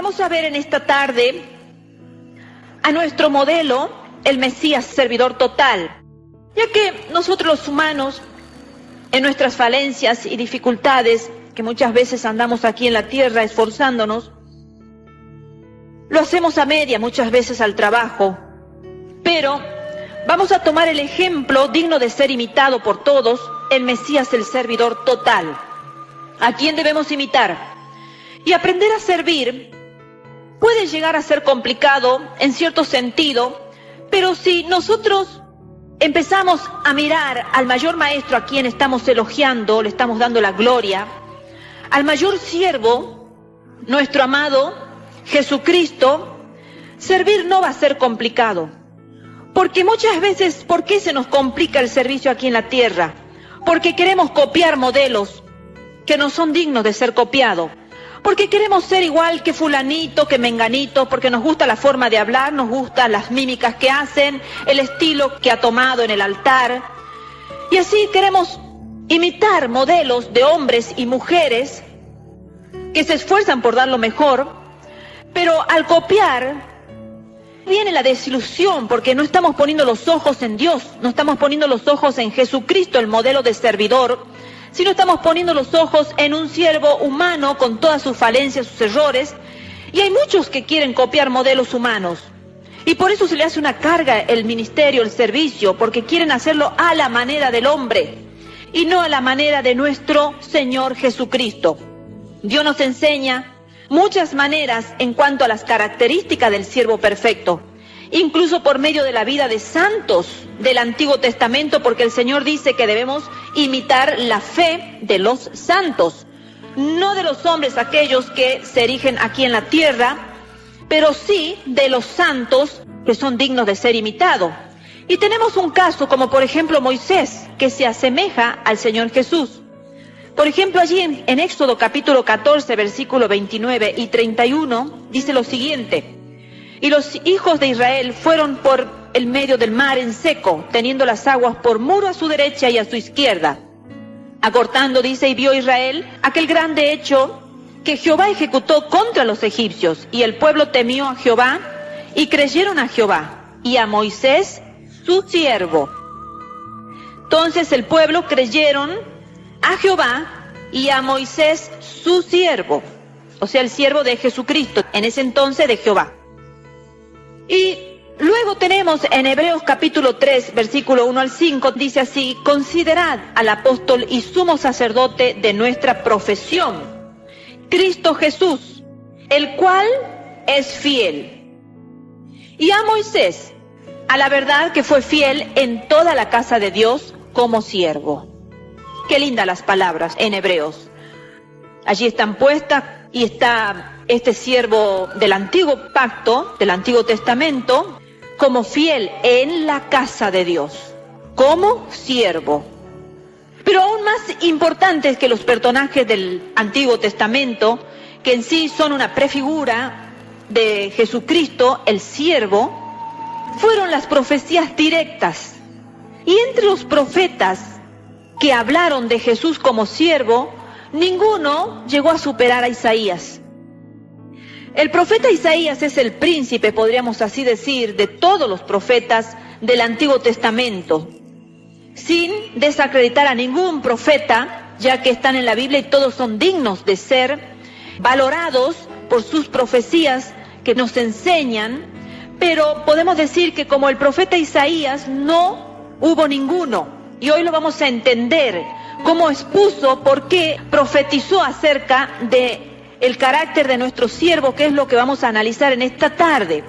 vamos a ver en esta tarde a nuestro modelo, el Mesías servidor total, ya que nosotros los humanos, en nuestras falencias y dificultades, que muchas veces andamos aquí en la tierra esforzándonos, lo hacemos a media muchas veces al trabajo, pero vamos a tomar el ejemplo digno de ser imitado por todos, el Mesías el servidor total, a quien debemos imitar. Y aprender a servir puede llegar a ser complicado en cierto sentido, pero si nosotros empezamos a mirar al mayor maestro a quien estamos elogiando, le estamos dando la gloria, al mayor siervo, nuestro amado Jesucristo, servir no va a ser complicado. Porque muchas veces, ¿por qué se nos complica el servicio aquí en la tierra? Porque queremos copiar modelos que no son dignos de ser copiados. Porque queremos ser igual que fulanito, que menganito, porque nos gusta la forma de hablar, nos gustan las mímicas que hacen, el estilo que ha tomado en el altar. Y así queremos imitar modelos de hombres y mujeres que se esfuerzan por dar lo mejor, pero al copiar viene la desilusión, porque no estamos poniendo los ojos en Dios, no estamos poniendo los ojos en Jesucristo, el modelo de servidor, sino estamos poniendo los ojos en un siervo humano con todas sus falencias, sus errores, y hay muchos que quieren copiar modelos humanos. Y por eso se le hace una carga el ministerio, el servicio, porque quieren hacerlo a la manera del hombre y no a la manera de nuestro Señor Jesucristo. Dios nos enseña muchas maneras en cuanto a las características del siervo perfecto, incluso por medio de la vida de santos del Antiguo Testamento, porque el Señor dice que debemos imitar la fe de los santos, no de los hombres aquellos que se erigen aquí en la tierra, pero sí de los santos que son dignos de ser imitados. Y tenemos un caso como por ejemplo Moisés, que se asemeja al Señor Jesús. Por ejemplo, allí en Éxodo capítulo 14, versículo 29 y 31, dice lo siguiente: y los hijos de Israel fueron por el medio del mar en seco, teniendo las aguas por muro a su derecha y a su izquierda. Acortando, dice, y vio Israel aquel grande hecho que Jehová ejecutó contra los egipcios, y el pueblo temió a Jehová, y creyeron a Jehová, y a Moisés, su siervo. Entonces el pueblo creyeron a Jehová, y a Moisés, su siervo, o sea, el siervo de Jesucristo, en ese entonces de Jehová. Y luego tenemos en Hebreos capítulo 3, versículo 1 al 5, dice así: considerad al apóstol y sumo sacerdote de nuestra profesión, Cristo Jesús, el cual es fiel. Y a Moisés, a la verdad que fue fiel en toda la casa de Dios como siervo. Qué lindas las palabras en Hebreos. Allí están puestas y está este siervo del antiguo pacto, del Antiguo Testamento, como fiel en la casa de Dios, como siervo. Pero aún más importantes que los personajes del Antiguo Testamento, que en sí son una prefigura de Jesucristo, el siervo, fueron las profecías directas. Y entre los profetas que hablaron de Jesús como siervo, ninguno llegó a superar a Isaías. El profeta Isaías es el príncipe, podríamos así decir, de todos los profetas del Antiguo Testamento, sin desacreditar a ningún profeta, ya que están en la Biblia y todos son dignos de ser valorados por sus profecías que nos enseñan, pero podemos decir que como el profeta Isaías no hubo ninguno. Y hoy lo vamos a entender, cómo expuso, por qué profetizó acerca de el carácter de nuestro siervo, que es lo que vamos a analizar en esta tarde.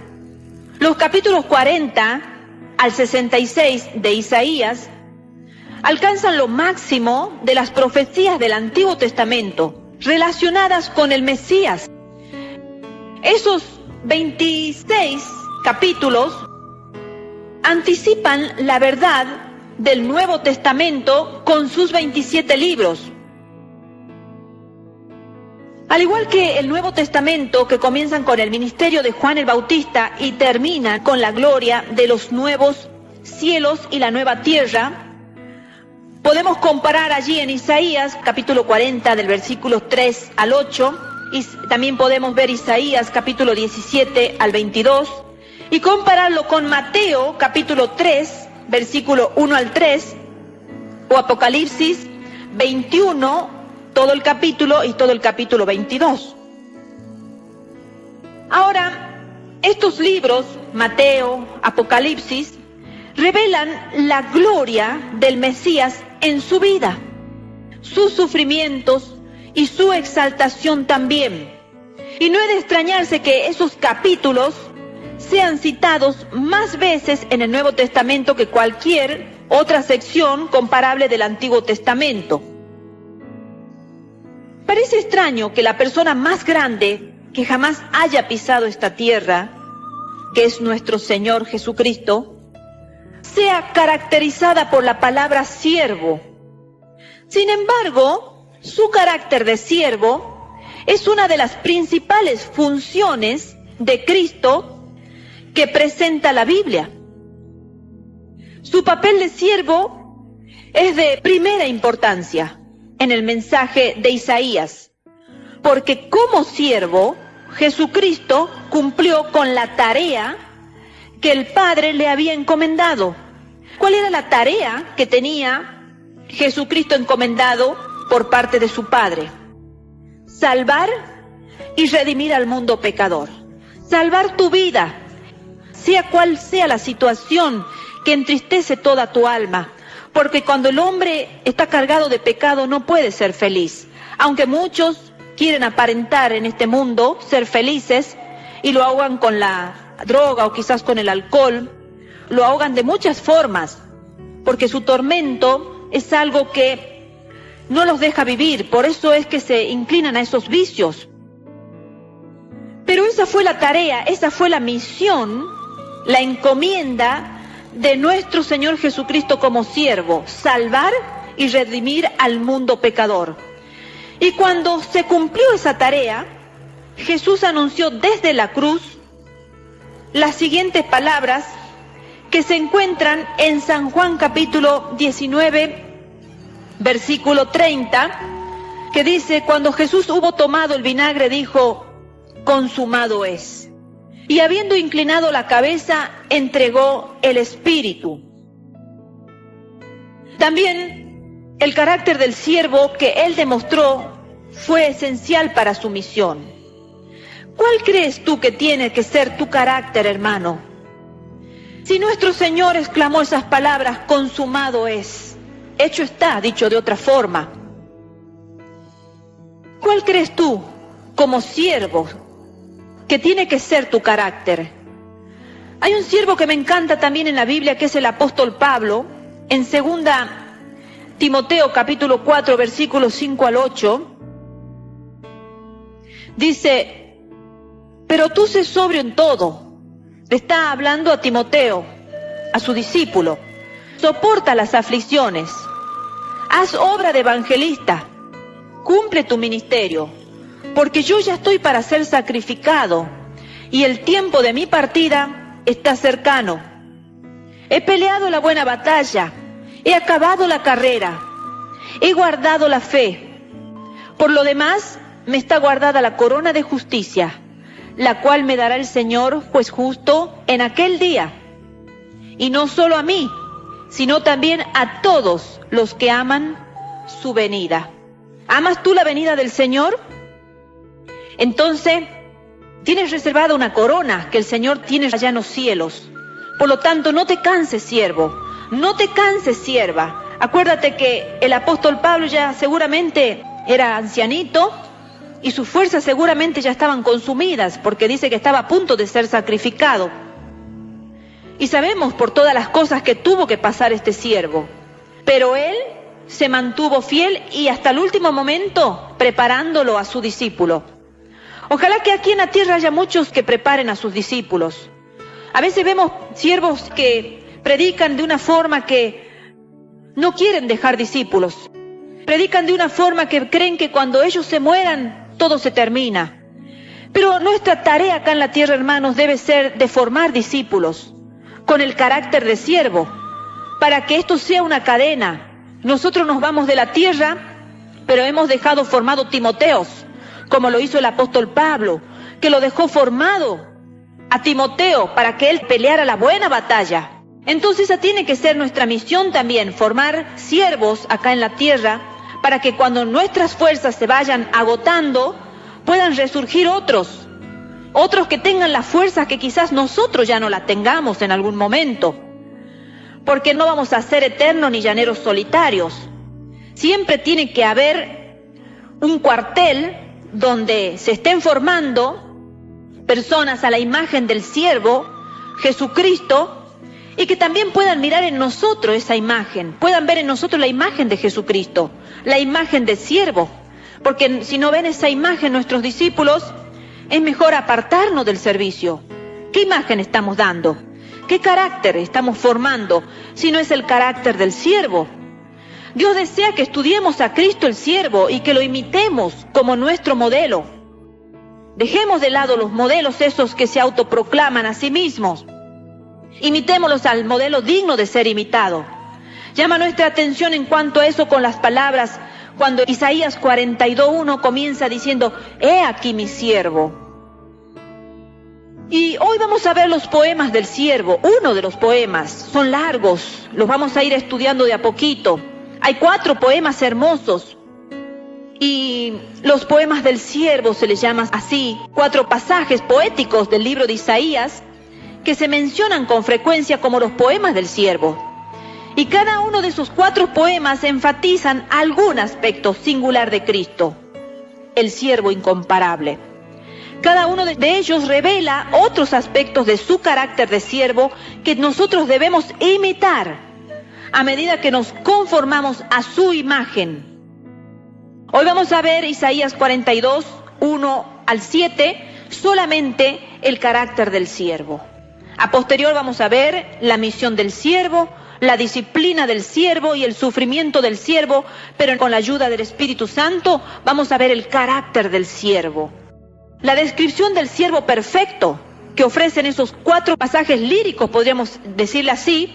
Los capítulos 40 al 66 de Isaías alcanzan lo máximo de las profecías del Antiguo Testamento relacionadas con el Mesías. Esos 26 capítulos anticipan la verdad del Nuevo Testamento con sus 27 libros. Al igual que el Nuevo Testamento, que comienzan con el ministerio de Juan el Bautista y termina con la gloria de los nuevos cielos y la nueva tierra, podemos comparar allí en Isaías, capítulo 40, del versículo 3 al 8, y también podemos ver Isaías capítulo 17 al 22 y compararlo con Mateo capítulo 3, versículo 1 al 3, o Apocalipsis 21, todo el capítulo y todo el capítulo 22. Ahora, estos libros, Mateo, Apocalipsis, revelan la gloria del Mesías en su vida, sus sufrimientos y su exaltación también. Y no es de extrañarse que esos capítulos sean citados más veces en el Nuevo Testamento que cualquier otra sección comparable del Antiguo Testamento. Parece extraño que la persona más grande que jamás haya pisado esta tierra, que es nuestro Señor Jesucristo, sea caracterizada por la palabra siervo. Sin embargo, su carácter de siervo es una de las principales funciones de Cristo que presenta la Biblia. Su papel de siervo es de primera importancia en el mensaje de Isaías, porque como siervo, Jesucristo cumplió con la tarea que el Padre le había encomendado. ¿Cuál era la tarea que tenía Jesucristo encomendado por parte de su Padre? Salvar y redimir al mundo pecador. Salvar tu vida, sea cual sea la situación que entristece toda tu alma, porque cuando el hombre está cargado de pecado no puede ser feliz. Aunque muchos quieren aparentar en este mundo ser felices y lo ahogan con la droga o quizás con el alcohol, lo ahogan de muchas formas, porque su tormento es algo que no los deja vivir, por eso es que se inclinan a esos vicios. Pero esa fue la tarea, esa fue la misión, la encomienda de nuestro Señor Jesucristo como siervo, salvar y redimir al mundo pecador. Y cuando se cumplió esa tarea, Jesús anunció desde la cruz las siguientes palabras que se encuentran en San Juan capítulo 19, versículo 30, que dice: cuando Jesús hubo tomado el vinagre, dijo: consumado es. Y habiendo inclinado la cabeza, entregó el espíritu. También el carácter del siervo que él demostró fue esencial para su misión. ¿Cuál crees tú que tiene que ser tu carácter, hermano? Si nuestro Señor exclamó esas palabras, consumado es, hecho está, dicho de otra forma. ¿Cuál crees tú, como siervo, que tiene que ser tu carácter? Hay un siervo que me encanta también en la Biblia, que es el apóstol Pablo, en 2 Timoteo capítulo 4, versículos 5 al 8, dice: pero tú sé sobrio en todo. Le está hablando a Timoteo, a su discípulo. Soporta las aflicciones, haz obra de evangelista, cumple tu ministerio, porque yo ya estoy para ser sacrificado y el tiempo de mi partida está cercano. He peleado la buena batalla, he acabado la carrera, he guardado la fe. Por lo demás, me está guardada la corona de justicia, la cual me dará el Señor, juez justo, en aquel día. Y no solo a mí, sino también a todos los que aman su venida. ¿Amas tú la venida del Señor? Entonces, tienes reservada una corona que el Señor tiene allá en los cielos. Por lo tanto, no te canses, siervo, no te canses, sierva. Acuérdate que el apóstol Pablo ya seguramente era ancianito y sus fuerzas seguramente ya estaban consumidas, porque dice que estaba a punto de ser sacrificado. Y sabemos por todas las cosas que tuvo que pasar este siervo. Pero él se mantuvo fiel y hasta el último momento preparándolo a su discípulo. Ojalá que aquí en la tierra haya muchos que preparen a sus discípulos. A veces vemos siervos que predican de una forma que no quieren dejar discípulos. Predican de una forma que creen que cuando ellos se mueran, todo se termina. Pero nuestra tarea acá en la tierra, hermanos, debe ser de formar discípulos con el carácter de siervo, para que esto sea una cadena. Nosotros nos vamos de la tierra, pero hemos dejado formado Timoteos. como lo hizo el apóstol Pablo, que lo dejó formado a Timoteo para que él peleara la buena batalla. Entonces esa tiene que ser nuestra misión también, formar siervos acá en la tierra, para que cuando nuestras fuerzas se vayan agotando, puedan resurgir otros que tengan la fuerza que quizás nosotros ya no la tengamos en algún momento. Porque no vamos a ser eternos ni llaneros solitarios. Siempre tiene que haber un cuartel donde se estén formando personas a la imagen del siervo, Jesucristo, y que también puedan mirar en nosotros esa imagen, puedan ver en nosotros la imagen de Jesucristo, la imagen del siervo. Porque si no ven esa imagen nuestros discípulos, es mejor apartarnos del servicio. ¿Qué imagen estamos dando? ¿Qué carácter estamos formando si no es el carácter del siervo? Dios desea que estudiemos a Cristo el siervo y que lo imitemos como nuestro modelo. Dejemos de lado los modelos esos que se autoproclaman a sí mismos. Imitémoslos al modelo digno de ser imitado. Llama nuestra atención en cuanto a eso con las palabras cuando Isaías 42:1 comienza diciendo: «He aquí mi siervo». Y hoy vamos a ver los poemas del siervo, uno de los poemas. Son largos, los vamos a ir estudiando de a poquito. Hay 4 poemas hermosos. Y los poemas del siervo se les llama así, 4 pasajes poéticos del libro de Isaías que se mencionan con frecuencia como los poemas del siervo. Y cada uno de esos 4 poemas enfatizan algún aspecto singular de Cristo, el siervo incomparable. Cada uno de ellos revela otros aspectos de su carácter de siervo que nosotros debemos imitar a medida que nos conformamos a su imagen. Hoy vamos a ver Isaías 42:1-7, solamente el carácter del siervo. A posterior vamos a ver la misión del siervo, la disciplina del siervo y el sufrimiento del siervo, pero con la ayuda del Espíritu Santo vamos a ver el carácter del siervo. La descripción del siervo perfecto que ofrecen esos 4 pasajes líricos, podríamos decirle así.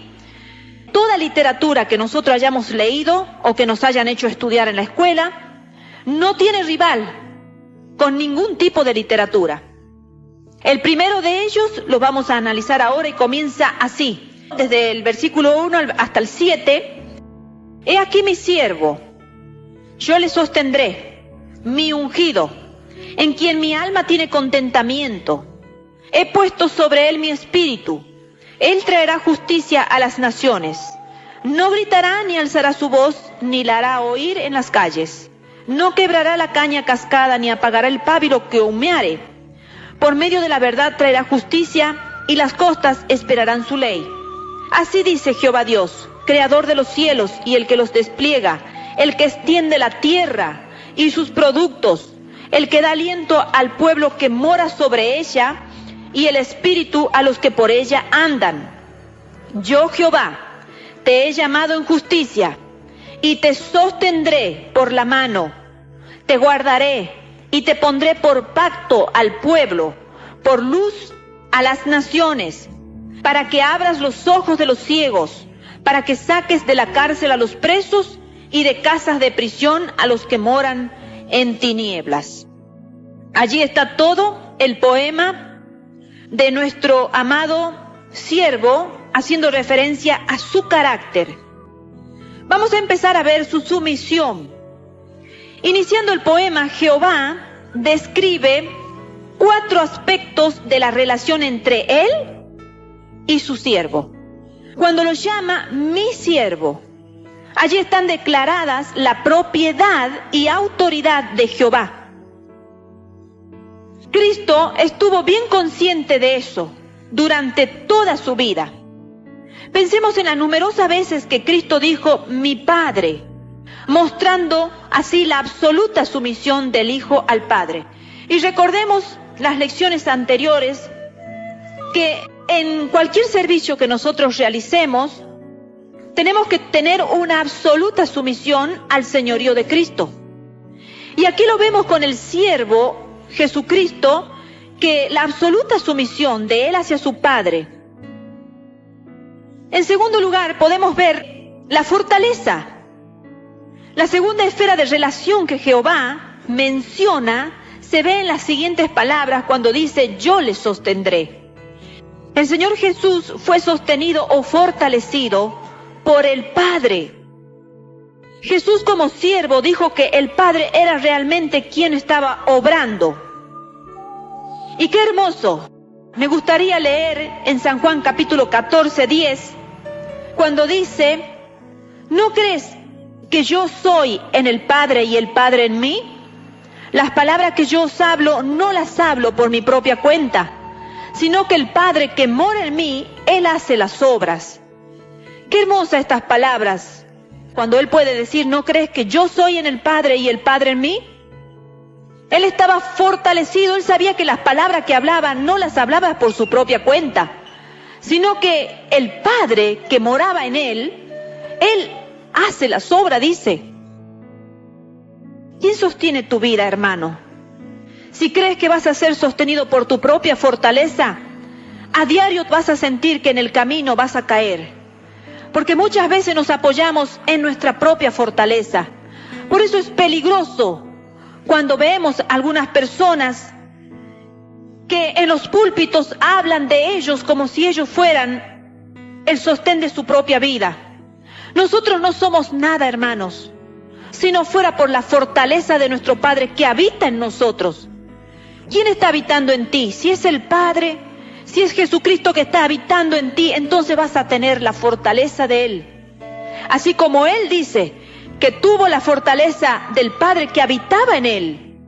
Toda literatura que nosotros hayamos leído o que nos hayan hecho estudiar en la escuela no tiene rival con ningún tipo de literatura. El primero de ellos lo vamos a analizar ahora y comienza así, desde el versículo 1 hasta el 7. «He aquí mi siervo, yo le sostendré, mi ungido, en quien mi alma tiene contentamiento. He puesto sobre él mi espíritu. Él traerá justicia a las naciones. No gritará ni alzará su voz, ni la hará oír en las calles. No quebrará la caña cascada, ni apagará el pábilo que humeare. Por medio de la verdad traerá justicia, y las costas esperarán su ley. Así dice Jehová Dios, creador de los cielos y el que los despliega, el que extiende la tierra y sus productos, el que da aliento al pueblo que mora sobre ella y el espíritu a los que por ella andan. Yo, Jehová, te he llamado en justicia y te sostendré por la mano. Te guardaré y te pondré por pacto al pueblo, por luz a las naciones, para que abras los ojos de los ciegos, para que saques de la cárcel a los presos y de casas de prisión a los que moran en tinieblas». Allí está todo el poema de nuestro amado siervo, haciendo referencia a su carácter. Vamos a empezar a ver su sumisión. Iniciando el poema, Jehová describe 4 aspectos de la relación entre él y su siervo. Cuando lo llama mi siervo, allí están declaradas la propiedad y autoridad de Jehová. Cristo estuvo bien consciente de eso durante toda su vida. Pensemos en las numerosas veces que Cristo dijo mi Padre, mostrando así la absoluta sumisión del Hijo al Padre. Y recordemos las lecciones anteriores que en cualquier servicio que nosotros realicemos, tenemos que tener una absoluta sumisión al señorío de Cristo. Y aquí lo vemos con el siervo Jesucristo, que la absoluta sumisión de él hacia su Padre. En segundo lugar, podemos ver la fortaleza. La segunda esfera de relación que Jehová menciona se ve en las siguientes palabras cuando dice: yo les sostendré. El Señor Jesús fue sostenido o fortalecido por el Padre. Jesús, como siervo, dijo que el Padre era realmente quien estaba obrando. Y qué hermoso. Me gustaría leer en San Juan capítulo 14, 10, cuando dice: ¿no crees que yo soy en el Padre y el Padre en mí? Las palabras que yo os hablo, no las hablo por mi propia cuenta, sino que el Padre que mora en mí, Él hace las obras. Qué hermosas estas palabras, cuando Él puede decir: ¿no crees que yo soy en el Padre y el Padre en mí? Él estaba fortalecido, Él sabía que las palabras que hablaba no las hablaba por su propia cuenta, sino que el Padre que moraba en Él hace las obras, dice. ¿Quién sostiene tu vida, hermano? Si crees que vas a ser sostenido por tu propia fortaleza, a diario vas a sentir que en el camino vas a caer. Porque muchas veces nos apoyamos en nuestra propia fortaleza. Por eso es peligroso cuando vemos algunas personas que en los púlpitos hablan de ellos como si ellos fueran el sostén de su propia vida. Nosotros no somos nada, hermanos, si no fuera por la fortaleza de nuestro Padre que habita en nosotros. ¿Quién está habitando en ti? Si es el Padre, si es Jesucristo que está habitando en ti, entonces vas a tener la fortaleza de Él. Así como Él dice que tuvo la fortaleza del Padre que habitaba en Él.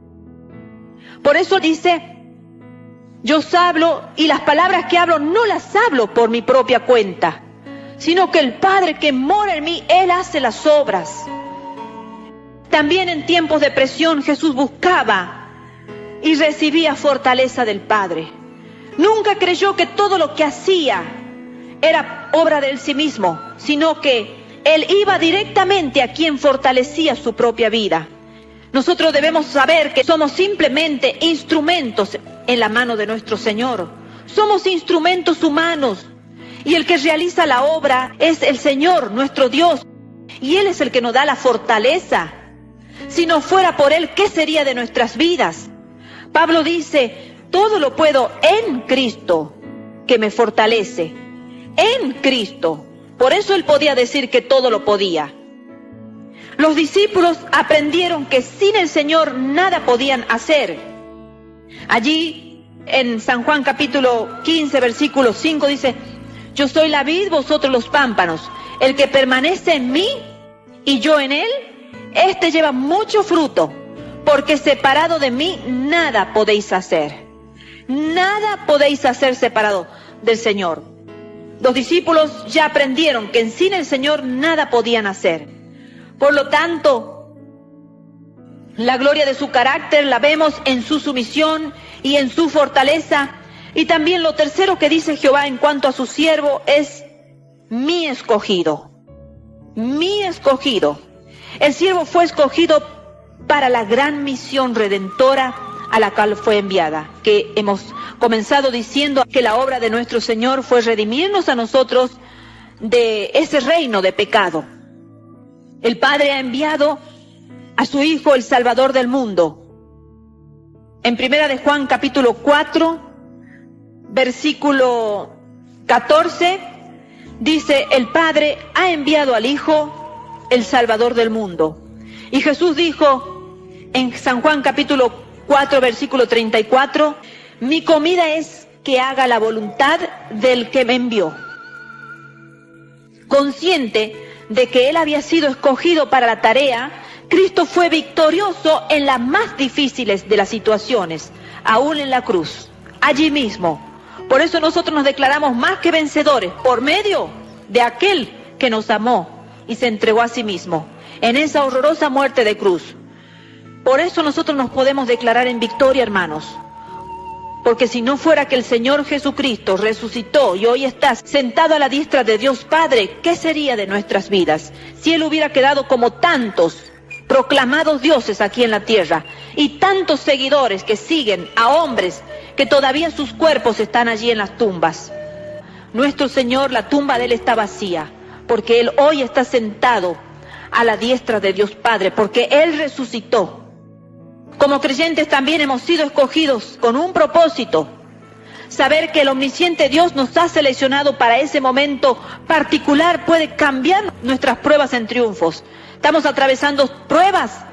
Por eso dice: yo os hablo, y las palabras que hablo no las hablo por mi propia cuenta, sino que el Padre que mora en mí, Él hace las obras. También en tiempos de presión Jesús buscaba y recibía fortaleza del Padre. Nunca creyó que todo lo que hacía era obra de Él sí mismo, sino que Él iba directamente a quien fortalecía su propia vida. Nosotros debemos saber que somos simplemente instrumentos en la mano de nuestro Señor. Somos instrumentos humanos y el que realiza la obra es el Señor, nuestro Dios. Y Él es el que nos da la fortaleza. Si no fuera por Él, ¿qué sería de nuestras vidas? Pablo dice: todo lo puedo en Cristo que me fortalece. En Cristo. Por eso Él podía decir que todo lo podía. Los discípulos aprendieron que sin el Señor nada podían hacer. Allí en San Juan capítulo 15, versículo 5 dice: yo soy la vid, vosotros los pámpanos. El que permanece en mí y yo en él, este lleva mucho fruto, porque separado de mí nada podéis hacer. Nada podéis hacer separado del Señor. Los discípulos ya aprendieron que sin el Señor nada podían hacer. Por lo tanto, la gloria de su carácter la vemos en su sumisión y en su fortaleza. Y también lo tercero que dice Jehová en cuanto a su siervo es: mi escogido. Mi escogido. El siervo fue escogido para la gran misión redentora a la cual fue enviada, que hemos comenzado diciendo que la obra de nuestro Señor fue redimirnos a nosotros de ese reino de pecado. El Padre ha enviado a su Hijo, el Salvador del mundo. En Primera de Juan capítulo 4, versículo 14, dice: el Padre ha enviado al Hijo, el Salvador del mundo. Y Jesús dijo en San Juan capítulo 4, versículo 34, mi comida es que haga la voluntad del que me envió. Consciente de que Él había sido escogido para la tarea, Cristo fue victorioso en las más difíciles de las situaciones, aún en la cruz, allí mismo. Por eso nosotros nos declaramos más que vencedores, por medio de aquel que nos amó y se entregó a sí mismo, en esa horrorosa muerte de cruz. Por eso nosotros nos podemos declarar en victoria, hermanos. Porque si no fuera que el Señor Jesucristo resucitó y hoy está sentado a la diestra de Dios Padre, ¿qué sería de nuestras vidas? Si Él hubiera quedado como tantos proclamados dioses aquí en la tierra y tantos seguidores que siguen a hombres que todavía sus cuerpos están allí en las tumbas. Nuestro Señor, la tumba de Él está vacía, porque Él hoy está sentado a la diestra de Dios Padre, porque Él resucitó. Como creyentes también hemos sido escogidos con un propósito. Saber que el omnisciente Dios nos ha seleccionado para ese momento particular puede cambiar nuestras pruebas en triunfos. Estamos atravesando pruebas.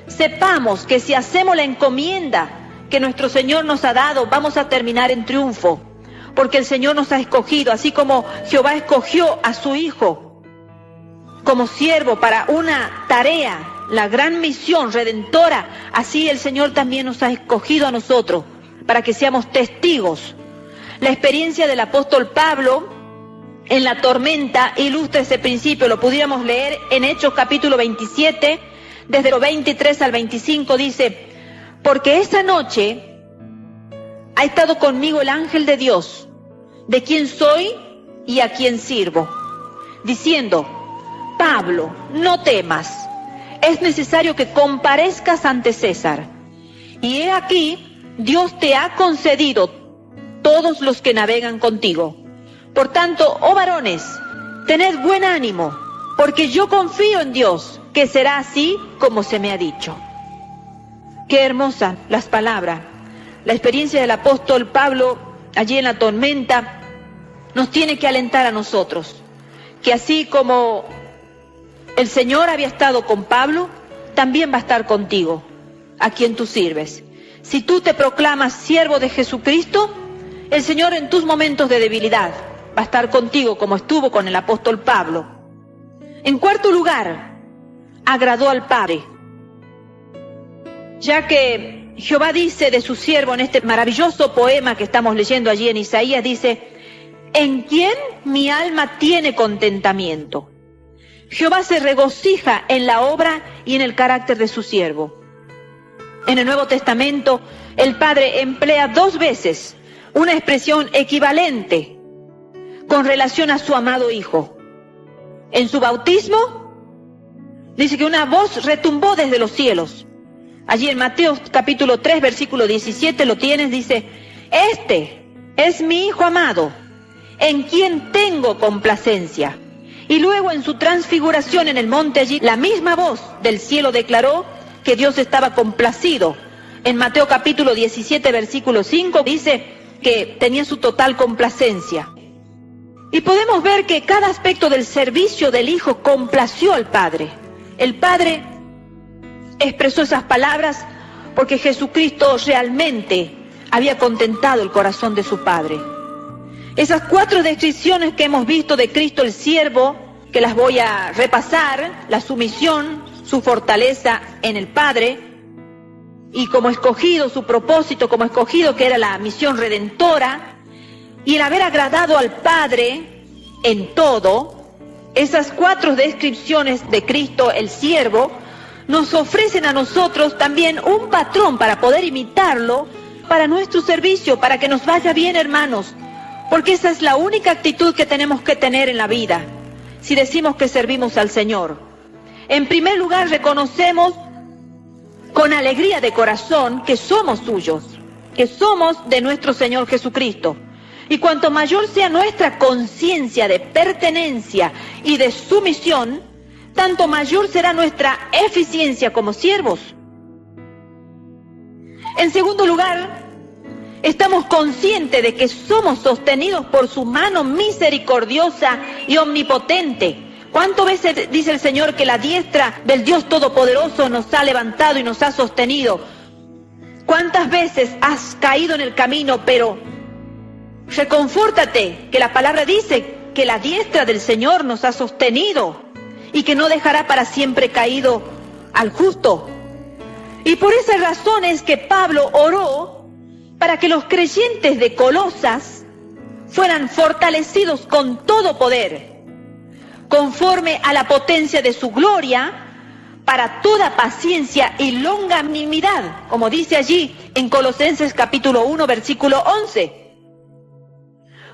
Sepamos que si hacemos la encomienda que nuestro Señor nos ha dado, vamos a terminar en triunfo. Porque el Señor nos ha escogido, así como Jehová escogió a su Hijo como siervo para una tarea, la gran misión redentora, así el Señor también nos ha escogido a nosotros para que seamos testigos. La experiencia del apóstol Pablo en la tormenta ilustra ese principio. Lo pudiéramos leer en Hechos capítulo 27, desde los 23 al 25, dice: porque esa noche ha estado conmigo el ángel de Dios, de quien soy y a quien sirvo, diciendo: Pablo, no temas, es necesario que comparezcas ante César. Y he aquí, Dios te ha concedido todos los que navegan contigo. Por tanto, oh varones, tened buen ánimo, porque yo confío en Dios, que será así como se me ha dicho. Qué hermosas las palabras. La experiencia del apóstol Pablo allí en la tormenta nos tiene que alentar a nosotros, que así como el Señor había estado con Pablo, también va a estar contigo, a quien tú sirves. Si tú te proclamas siervo de Jesucristo, el Señor en tus momentos de debilidad va a estar contigo, como estuvo con el apóstol Pablo. En cuarto lugar, agradó al Padre, ya que Jehová dice de su siervo en este maravilloso poema que estamos leyendo allí en Isaías, dice: en quien mi alma tiene contentamiento. Jehová se regocija en la obra y en el carácter de su siervo. En el Nuevo Testamento, el Padre emplea 2 veces una expresión equivalente con relación a su amado Hijo. En su bautismo, dice que una voz retumbó desde los cielos. Allí en Mateo capítulo 3, versículo 17 lo tienes, dice: este es mi Hijo amado, en quien tengo complacencia. Y luego en su transfiguración en el monte allí, la misma voz del cielo declaró que Dios estaba complacido. En Mateo capítulo 17, versículo 5, dice que tenía su total complacencia. Y podemos ver que cada aspecto del servicio del Hijo complació al Padre. El Padre expresó esas palabras porque Jesucristo realmente había contentado el corazón de su Padre. Esas 4 descripciones que hemos visto de Cristo el siervo, que las voy a repasar: la sumisión, su fortaleza en el Padre, y como escogido, su propósito como escogido, que era la misión redentora, y el haber agradado al Padre en todo. Esas 4 descripciones de Cristo el siervo nos ofrecen a nosotros también un patrón para poder imitarlo para nuestro servicio, para que nos vaya bien, hermanos. Porque esa es la única actitud que tenemos que tener en la vida, si decimos que servimos al Señor. En primer lugar, reconocemos con alegría de corazón que somos suyos, que somos de nuestro Señor Jesucristo. Y cuanto mayor sea nuestra conciencia de pertenencia y de sumisión, tanto mayor será nuestra eficiencia como siervos. En segundo lugar, estamos conscientes de que somos sostenidos por su mano misericordiosa y omnipotente. ¿Cuántas veces dice el Señor que la diestra del Dios Todopoderoso nos ha levantado y nos ha sostenido? ¿Cuántas veces has caído en el camino, pero reconfórtate, que la palabra dice que la diestra del Señor nos ha sostenido y que no dejará para siempre caído al justo? Y por esa razón es que Pablo oró para que los creyentes de Colosas fueran fortalecidos con todo poder, conforme a la potencia de su gloria, para toda paciencia y longanimidad, como dice allí en Colosenses capítulo 1, versículo 11.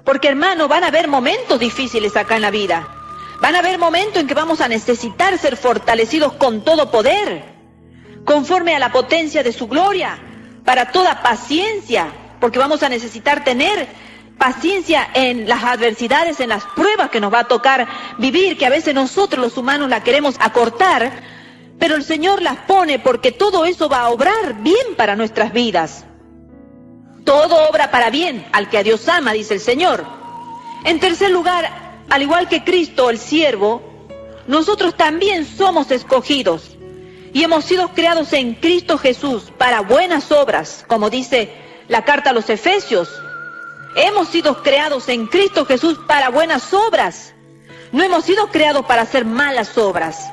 Porque, hermano, van a haber momentos difíciles acá en la vida. Van a haber momentos en que vamos a necesitar ser fortalecidos con todo poder, conforme a la potencia de su gloria, para toda paciencia, porque vamos a necesitar tener paciencia en las adversidades, en las pruebas que nos va a tocar vivir, que a veces nosotros los humanos la queremos acortar, pero el Señor las pone porque todo eso va a obrar bien para nuestras vidas. Todo obra para bien al que a Dios ama, dice el Señor. En tercer lugar, al igual que Cristo, el siervo, nosotros también somos escogidos y hemos sido creados en Cristo Jesús para buenas obras, como dice la carta a los Efesios. Hemos sido creados en Cristo Jesús para buenas obras. No hemos sido creados para hacer malas obras.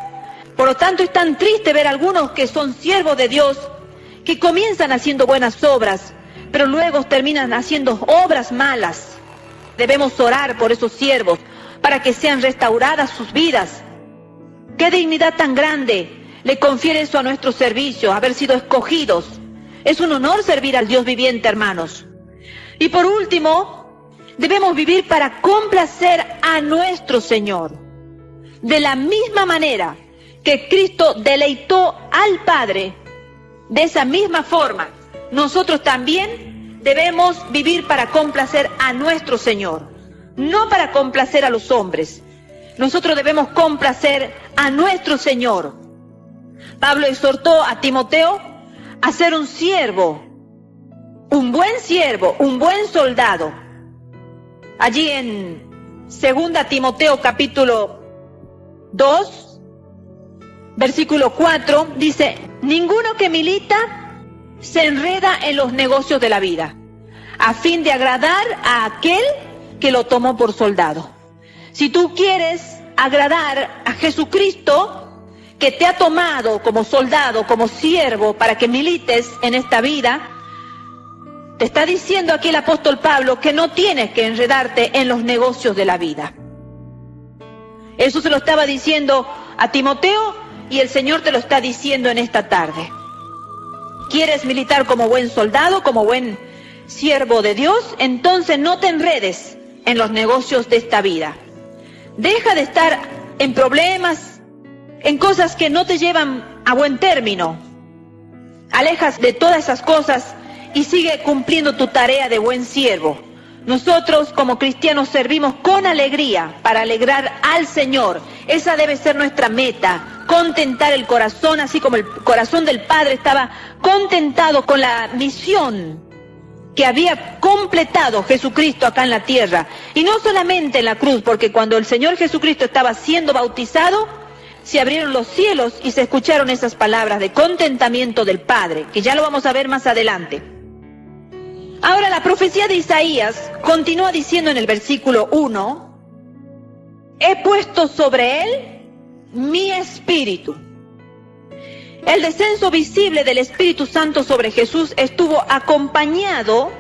Por lo tanto, es tan triste ver a algunos que son siervos de Dios, que comienzan haciendo buenas obras, pero luego terminan haciendo obras malas. Debemos orar por esos siervos, para que sean restauradas sus vidas. ¡Qué dignidad tan grande le confiere eso a nuestro servicio, haber sido escogidos! Es un honor servir al Dios viviente, hermanos. Y por último, debemos vivir para complacer a nuestro Señor. De la misma manera que Cristo deleitó al Padre, de esa misma forma, nosotros también debemos vivir para complacer a nuestro Señor, no para complacer a los hombres. Nosotros debemos complacer a nuestro Señor. Pablo exhortó a Timoteo a ser un siervo, un buen soldado. Allí en 2 Timoteo capítulo 2, versículo 4, dice: ninguno que milita se enreda en los negocios de la vida, a fin de agradar a aquel que lo tomó por soldado. Si tú quieres agradar a Jesucristo, que te ha tomado como soldado, como siervo, para que milites en esta vida, te está diciendo aquí el apóstol Pablo que no tienes que enredarte en los negocios de la vida. Eso se lo estaba diciendo a Timoteo y el Señor te lo está diciendo en esta tarde. ¿Quieres militar como buen soldado, como buen siervo de Dios? Entonces no te enredes en los negocios de esta vida. Deja de estar en problemas, en cosas que no te llevan a buen término. Alejas de todas esas cosas y sigue cumpliendo tu tarea de buen siervo. Nosotros como cristianos servimos con alegría para alegrar al Señor. Esa debe ser nuestra meta, contentar el corazón, así como el corazón del Padre estaba contentado con la misión que había completado Jesucristo acá en la tierra. Y no solamente en la cruz, porque cuando el Señor Jesucristo estaba siendo bautizado, se abrieron los cielos y se escucharon esas palabras de contentamiento del Padre, que ya lo vamos a ver más adelante. Ahora la profecía de Isaías continúa diciendo en el versículo 1: he puesto sobre él mi espíritu. El descenso visible del Espíritu Santo sobre Jesús estuvo acompañado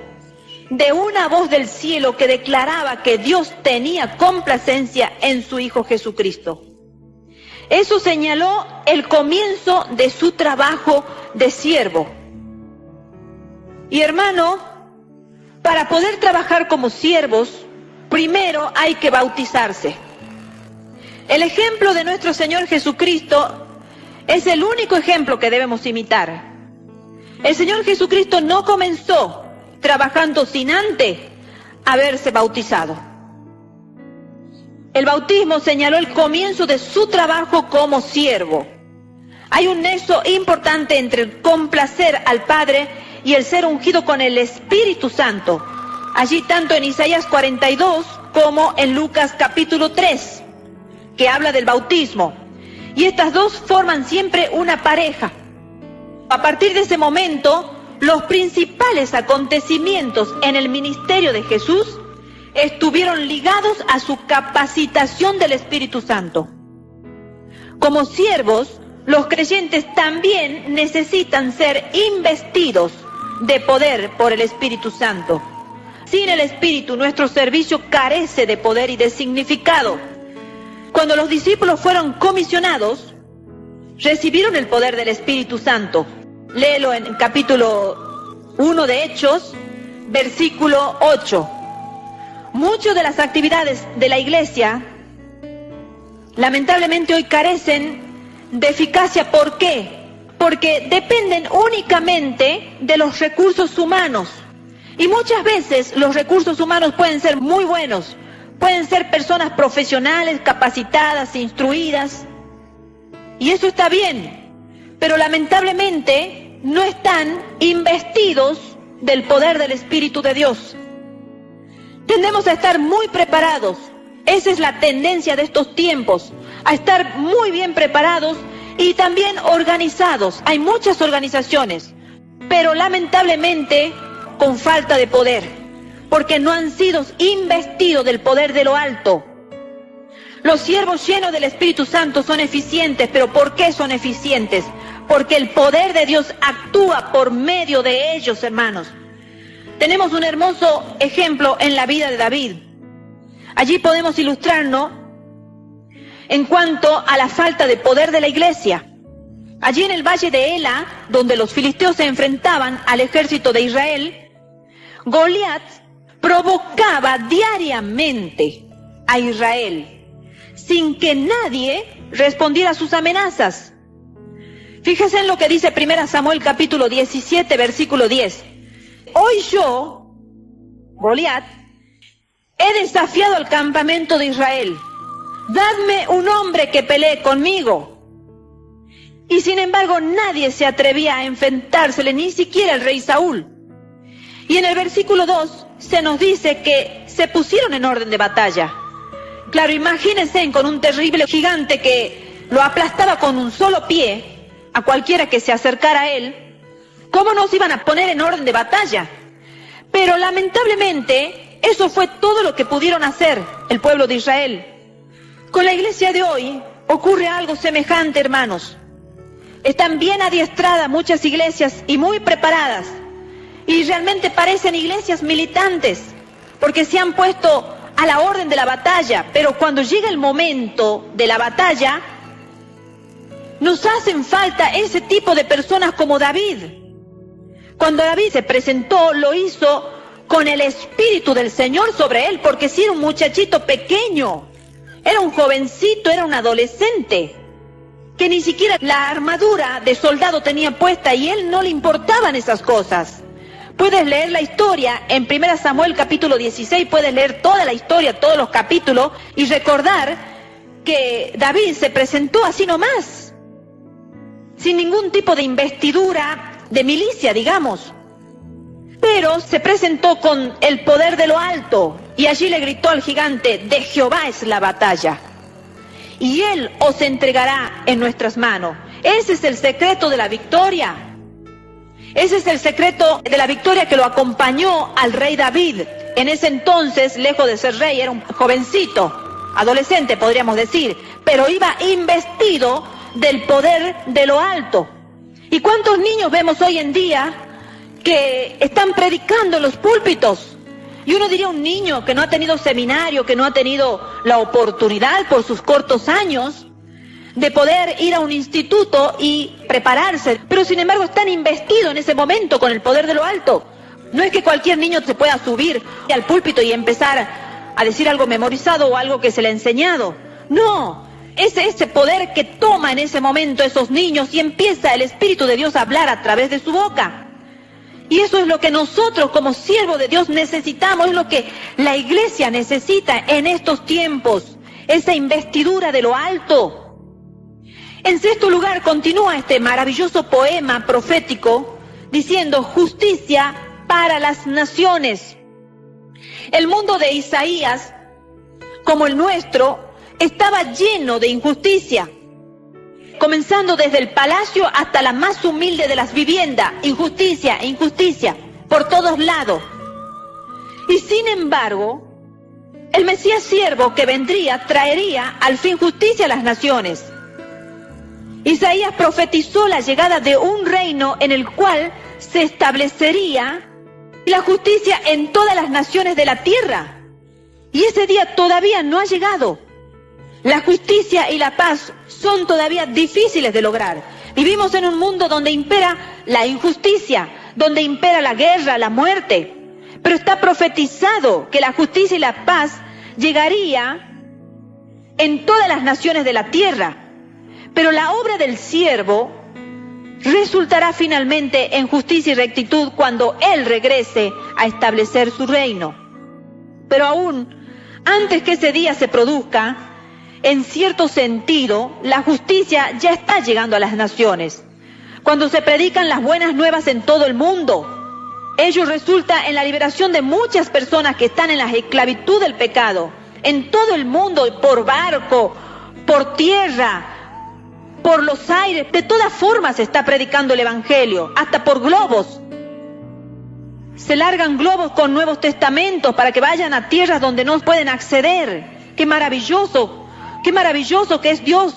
de una voz del cielo que declaraba que Dios tenía complacencia en su Hijo Jesucristo. Eso señaló el comienzo de su trabajo de siervo. Y hermano, para poder trabajar como siervos, primero hay que bautizarse. El ejemplo de nuestro Señor Jesucristo es el único ejemplo que debemos imitar. El Señor Jesucristo no comenzó trabajando sin antes haberse bautizado. El bautismo señaló el comienzo de su trabajo como siervo. Hay un nexo importante entre el complacer al Padre y el ser ungido con el Espíritu Santo. Allí tanto en Isaías 42 como en Lucas capítulo 3, que habla del bautismo. Y estas dos forman siempre una pareja. A partir de ese momento, los principales acontecimientos en el ministerio de Jesús estuvieron ligados a su capacitación del Espíritu Santo. Como siervos, los creyentes también necesitan ser investidos de poder por el Espíritu Santo. Sin el Espíritu, nuestro servicio carece de poder y de significado. Cuando los discípulos fueron comisionados, recibieron el poder del Espíritu Santo. Léelo en capítulo 1 de Hechos, versículo 8. Muchas de las actividades de la iglesia, lamentablemente hoy carecen de eficacia. ¿Por qué? Porque dependen únicamente de los recursos humanos. Y muchas veces los recursos humanos pueden ser muy buenos, pueden ser personas profesionales, capacitadas, instruidas, y eso está bien. pero lamentablemente no están investidos del poder del Espíritu de Dios. Tendemos a estar muy preparados. Esa es la tendencia de estos tiempos, a estar muy bien preparados y también organizados. Hay muchas organizaciones, pero lamentablemente con falta de poder, porque no han sido investidos del poder de lo alto. Los siervos llenos del Espíritu Santo son eficientes, pero ¿por qué son eficientes? Porque el poder de Dios actúa por medio de ellos, hermanos. Tenemos un hermoso ejemplo en la vida de David. Allí podemos ilustrarnos en cuanto a la falta de poder de la iglesia. Allí en el valle de Ela, donde los filisteos se enfrentaban al ejército de Israel, Goliat provocaba diariamente a Israel, sin que nadie respondiera a sus amenazas. Fíjense en lo que dice 1 Samuel capítulo 17, versículo 10. Hoy yo, Goliat, he desafiado al campamento de Israel. Dadme un hombre que pelee conmigo. Y sin embargo nadie se atrevía a enfrentársele, ni siquiera el rey Saúl. Y en el versículo 2 se nos dice que se pusieron en orden de batalla. Claro, imagínense con un terrible gigante que lo aplastaba con un solo pie a cualquiera que se acercara a él. ¿Cómo nos iban a poner en orden de batalla? Pero lamentablemente eso fue todo lo que pudieron hacer el pueblo de Israel. Con la iglesia de hoy ocurre algo semejante, hermanos. Están bien adiestradas muchas iglesias y muy preparadas. Y realmente parecen iglesias militantes, porque se han puesto a la orden de la batalla. Pero cuando llega el momento de la batalla, nos hacen falta ese tipo de personas como David. Cuando David se presentó, lo hizo con el Espíritu del Señor sobre él, porque si era un muchachito pequeño, era un jovencito, era un adolescente, que ni siquiera la armadura de soldado tenía puesta y él no le importaban esas cosas. Puedes leer la historia en 1 Samuel capítulo 16, puedes leer toda la historia, todos los capítulos, y recordar que David se presentó así nomás, sin ningún tipo de investidura de milicia, digamos. Pero se presentó con el poder de lo alto, y allí le gritó al gigante: de Jehová es la batalla, y Él os entregará en nuestras manos. Ese es el secreto de la victoria. Ese es el secreto de la victoria que lo acompañó al rey David. En ese entonces, lejos de ser rey, era un jovencito, adolescente podríamos decir, pero iba investido del poder de lo alto. ¿Y cuántos niños vemos hoy en día que están predicando en los púlpitos? Y uno diría un niño que no ha tenido seminario, que no ha tenido la oportunidad por sus cortos años de poder ir a un instituto y prepararse, pero sin embargo están investidos en ese momento con el poder de lo alto. No es que cualquier niño se pueda subir al púlpito y empezar a decir algo memorizado o algo que se le ha enseñado. No, es ese poder que toma en ese momento esos niños y empieza el Espíritu de Dios a hablar a través de su boca. Y eso es lo que nosotros como siervos de Dios necesitamos, es lo que la iglesia necesita en estos tiempos, esa investidura de lo alto. En sexto lugar, continúa este maravilloso poema profético diciendo: justicia para las naciones. El mundo de Isaías, como el nuestro, estaba lleno de injusticia, comenzando desde el palacio hasta la más humilde de las viviendas. Injusticia, injusticia, por todos lados. Y sin embargo, el Mesías siervo que vendría traería al fin justicia a las naciones. Isaías profetizó la llegada de un reino en el cual se establecería la justicia en todas las naciones de la tierra. Y ese día todavía no ha llegado. La justicia y la paz son todavía difíciles de lograr. Vivimos en un mundo donde impera la injusticia, donde impera la guerra, la muerte. Pero está profetizado que la justicia y la paz llegaría en todas las naciones de la tierra. Pero la obra del siervo resultará finalmente en justicia y rectitud cuando Él regrese a establecer su reino. Pero aún antes que ese día se produzca, en cierto sentido, la justicia ya está llegando a las naciones. cuando se predican las buenas nuevas en todo el mundo, ello resulta en la liberación de muchas personas que están en la esclavitud del pecado, en todo el mundo, por barco, por tierra, por los aires. De todas formas se está predicando el Evangelio, hasta por globos. Se largan globos con Nuevos Testamentos para que vayan a tierras donde no pueden acceder. ¡Qué maravilloso que es Dios,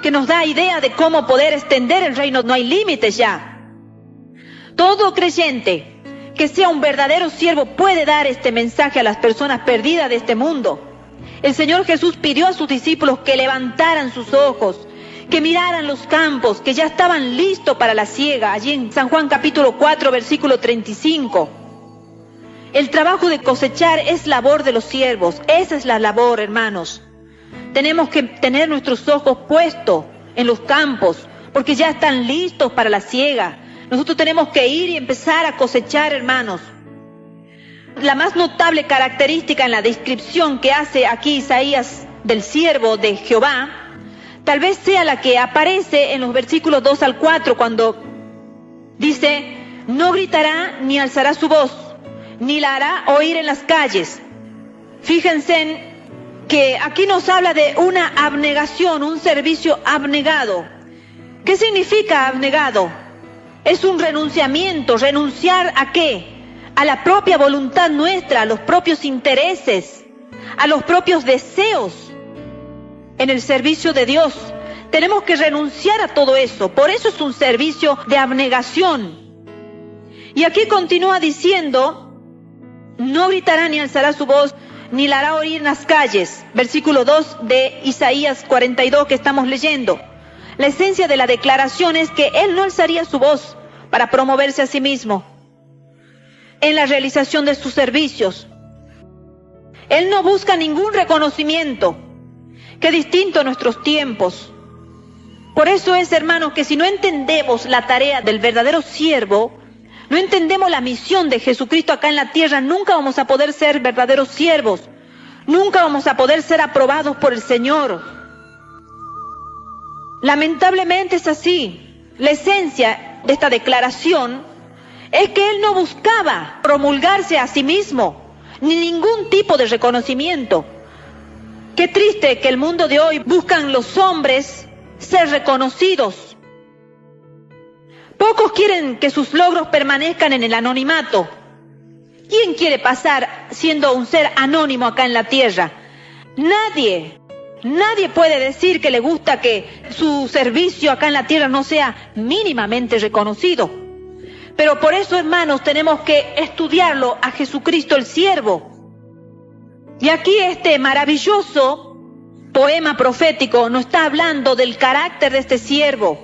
que nos da idea de cómo poder extender el reino! No hay límites ya. Todo creyente que sea un verdadero siervo puede dar este mensaje a las personas perdidas de este mundo. El Señor Jesús pidió a sus discípulos que levantaran sus ojos, que miraran los campos, que ya estaban listos para la siega, allí en San Juan capítulo 4, versículo 35. El trabajo de cosechar es labor de los siervos. Esa es la labor, hermanos. Tenemos que tener nuestros ojos puestos en los campos, porque ya están listos para la siega. Nosotros tenemos que ir y empezar a cosechar, hermanos. La más notable característica en la descripción que hace aquí Isaías del siervo de Jehová, tal vez sea la que aparece en los versículos 2 al 4, cuando dice: no gritará ni alzará su voz, ni la hará oír en las calles. Fíjense que aquí nos habla de una abnegación, un servicio abnegado. ¿Qué significa abnegado? Es un renunciamiento. ¿Renunciar a qué? A la propia voluntad nuestra, a los propios intereses, a los propios deseos en el servicio de Dios. Tenemos que renunciar a todo eso. Por eso es un servicio de abnegación. Y aquí continúa diciendo: no gritará ni alzará su voz, ni la hará oír en las calles. Versículo 2 de Isaías 42 que estamos leyendo. La esencia de la declaración es que él no alzaría su voz para promoverse a sí mismo en la realización de sus servicios. Él no busca ningún reconocimiento. Qué distinto a nuestros tiempos. Por eso es, hermanos, que si no entendemos la tarea del verdadero siervo, no entendemos la misión de Jesucristo acá en la tierra, nunca vamos a poder ser verdaderos siervos. Nunca vamos a poder ser aprobados por el Señor. Lamentablemente es así. La esencia de esta declaración es que él no buscaba promulgarse a sí mismo, ni ningún tipo de reconocimiento. Qué triste que el mundo de hoy buscan los hombres ser reconocidos. Pocos quieren que sus logros permanezcan en el anonimato. ¿Quién quiere pasar siendo un ser anónimo acá en la tierra? Nadie. Nadie puede decir que le gusta que su servicio acá en la tierra no sea mínimamente reconocido. Pero por eso, hermanos, tenemos que estudiarlo a Jesucristo el siervo. Y aquí este maravilloso poema profético nos está hablando del carácter de este siervo.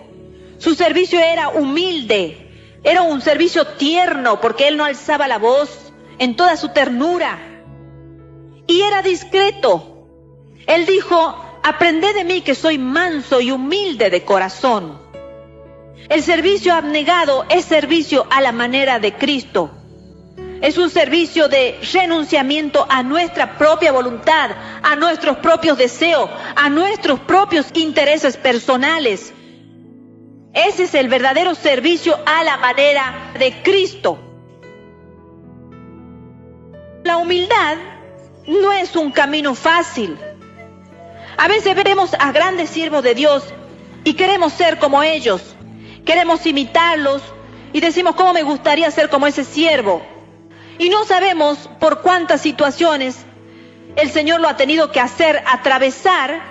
Su servicio era humilde, era un servicio tierno, porque él no alzaba la voz en toda su ternura. Y era discreto. Él dijo: aprended de mí que soy manso y humilde de corazón. El servicio abnegado es servicio a la manera de Cristo. Es un servicio de renunciamiento a nuestra propia voluntad, a nuestros propios deseos, a nuestros propios intereses personales. Ese es el verdadero servicio a la manera de Cristo. La humildad no es un camino fácil. A veces vemos a grandes siervos de Dios y queremos ser como ellos. Queremos imitarlos y decimos: ¿cómo me gustaría ser como ese siervo? Y no sabemos por cuántas situaciones el Señor lo ha tenido que hacer atravesar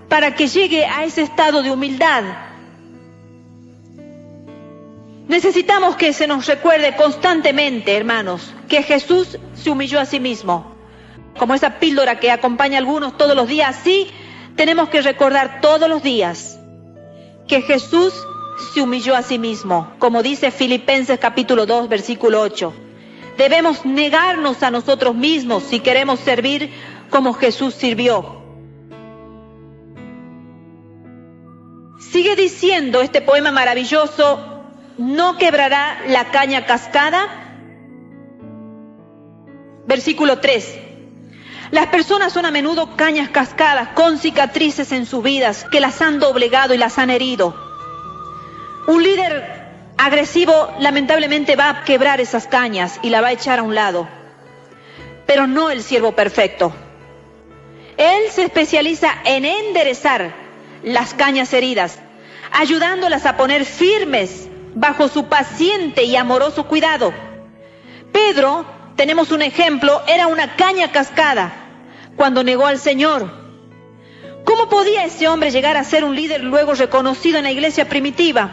para que llegue a ese estado de humildad. Necesitamos que se nos recuerde constantemente, hermanos, que Jesús se humilló a sí mismo. Como esa píldora que acompaña a algunos todos los días, sí, tenemos que recordar todos los días que Jesús se humilló a sí mismo. Como dice Filipenses capítulo 2, versículo 8. Debemos negarnos a nosotros mismos si queremos servir como Jesús sirvió. Sigue diciendo este poema maravilloso: ¿no quebrará la caña cascada? Versículo 3. Las personas son a menudo cañas cascadas con cicatrices en sus vidas que las han doblegado y las han herido. Un líder agresivo lamentablemente va a quebrar esas cañas y la va a echar a un lado. Pero no el siervo perfecto. Él se especializa en enderezar las cañas heridas, ayudándolas a poner firmes bajo su paciente y amoroso cuidado. Pedro, tenemos un ejemplo, era una caña cascada cuando negó al Señor. ¿Cómo podía ese hombre llegar a ser un líder luego reconocido en la iglesia primitiva?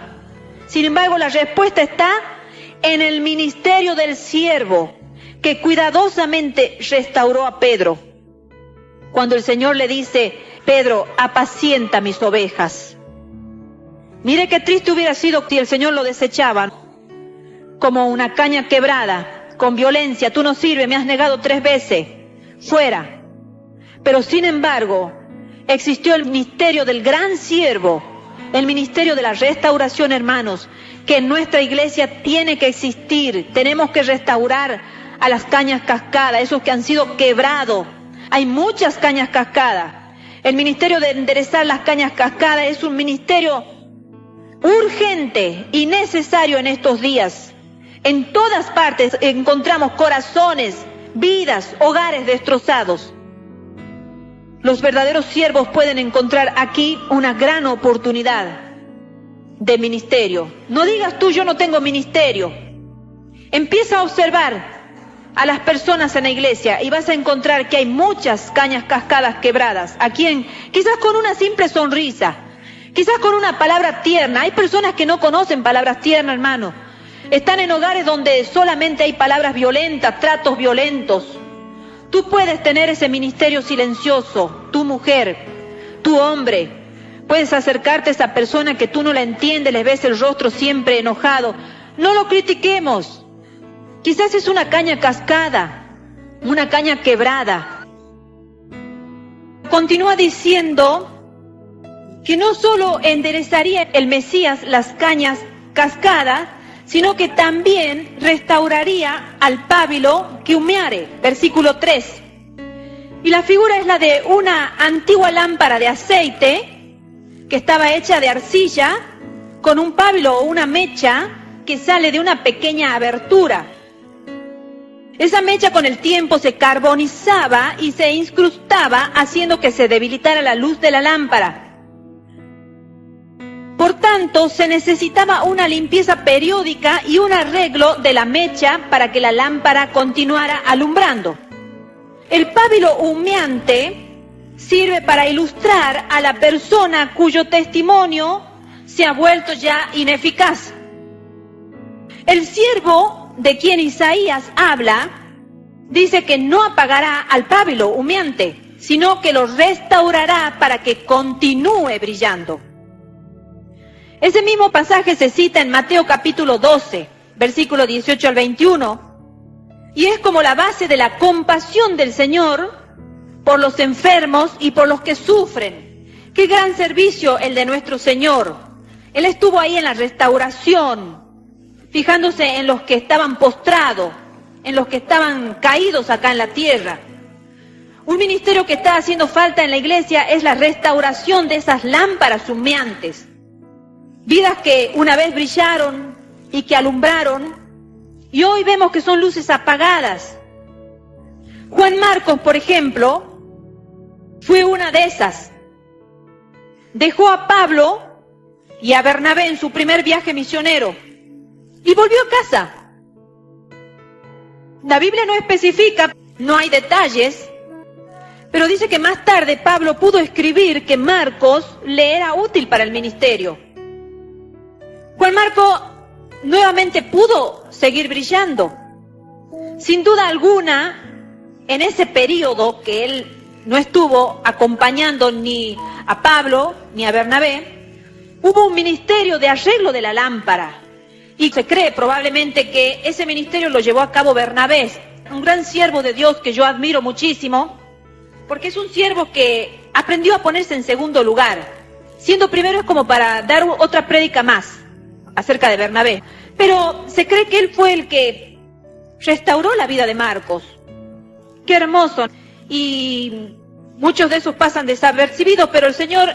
Sin embargo, la respuesta está en el ministerio del siervo, que cuidadosamente restauró a Pedro. Cuando el Señor le dice, Pedro, apacienta mis ovejas. Mire qué triste hubiera sido si el Señor lo desechaba como una caña quebrada, con violencia. Tú no sirves, me has negado 3 veces. Fuera. Pero sin embargo, existió el ministerio del gran siervo, el ministerio de la restauración, hermanos, que en nuestra iglesia tiene que existir. Tenemos que restaurar a las cañas cascadas, esos que han sido quebrados. Hay muchas cañas cascadas. El ministerio de enderezar las cañas cascadas es un ministerio urgente y necesario en estos días. En todas partes encontramos corazones, vidas, hogares destrozados. Los verdaderos siervos pueden encontrar aquí una gran oportunidad de ministerio. No digas tú, yo no tengo ministerio. Empieza a observar a las personas en la iglesia y vas a encontrar que hay muchas cañas cascadas quebradas. A quien, quizás con una simple sonrisa, quizás con una palabra tierna. Hay personas que no conocen palabras tiernas, hermano. Están en hogares donde solamente hay palabras violentas, tratos violentos. Tú puedes tener ese ministerio silencioso, tu mujer, tu hombre. Puedes acercarte a esa persona que tú no la entiendes, le ves el rostro siempre enojado. No lo critiquemos. Quizás es una caña cascada, una caña quebrada. Continúa diciendo que no solo enderezaría el Mesías las cañas cascadas, sino que también restauraría al pábilo que humeare, versículo 3. Y la figura es la de una antigua lámpara de aceite que estaba hecha de arcilla con un pábilo o una mecha que sale de una pequeña abertura. Esa mecha con el tiempo se carbonizaba y se incrustaba, haciendo que se debilitara la luz de la lámpara. Por tanto, se necesitaba una limpieza periódica y un arreglo de la mecha para que la lámpara continuara alumbrando. El pábilo humeante sirve para ilustrar a la persona cuyo testimonio se ha vuelto ya ineficaz. El siervo de quien Isaías habla dice que no apagará al pábilo humeante, sino que lo restaurará para que continúe brillando. Ese mismo pasaje se cita en Mateo capítulo 12, versículo 18 al 21, y es como la base de la compasión del Señor por los enfermos y por los que sufren. Qué gran servicio el de nuestro Señor. Él estuvo ahí en la restauración, fijándose en los que estaban postrados, en los que estaban caídos acá en la tierra. Un ministerio que está haciendo falta en la iglesia es la restauración de esas lámparas humeantes. Vidas que una vez brillaron y que alumbraron, y hoy vemos que son luces apagadas. Juan Marcos, por ejemplo, fue una de esas. Dejó a Pablo y a Bernabé en su primer viaje misionero y volvió a casa. La Biblia no especifica, no hay detalles, pero dice que más tarde Pablo pudo escribir que Marcos le era útil para el ministerio. Juan Marcos nuevamente pudo seguir brillando. Sin duda alguna, en ese periodo que él no estuvo acompañando ni a Pablo ni a Bernabé, hubo un ministerio de arreglo de la lámpara. Y se cree probablemente que ese ministerio lo llevó a cabo Bernabé, un gran siervo de Dios que yo admiro muchísimo, porque es un siervo que aprendió a ponerse en segundo lugar. Siendo primero es como para dar otra prédica más acerca de Bernabé. Pero se cree que él fue el que restauró la vida de Marcos. Qué hermoso. Y muchos de esos pasan desapercibidos, pero el Señor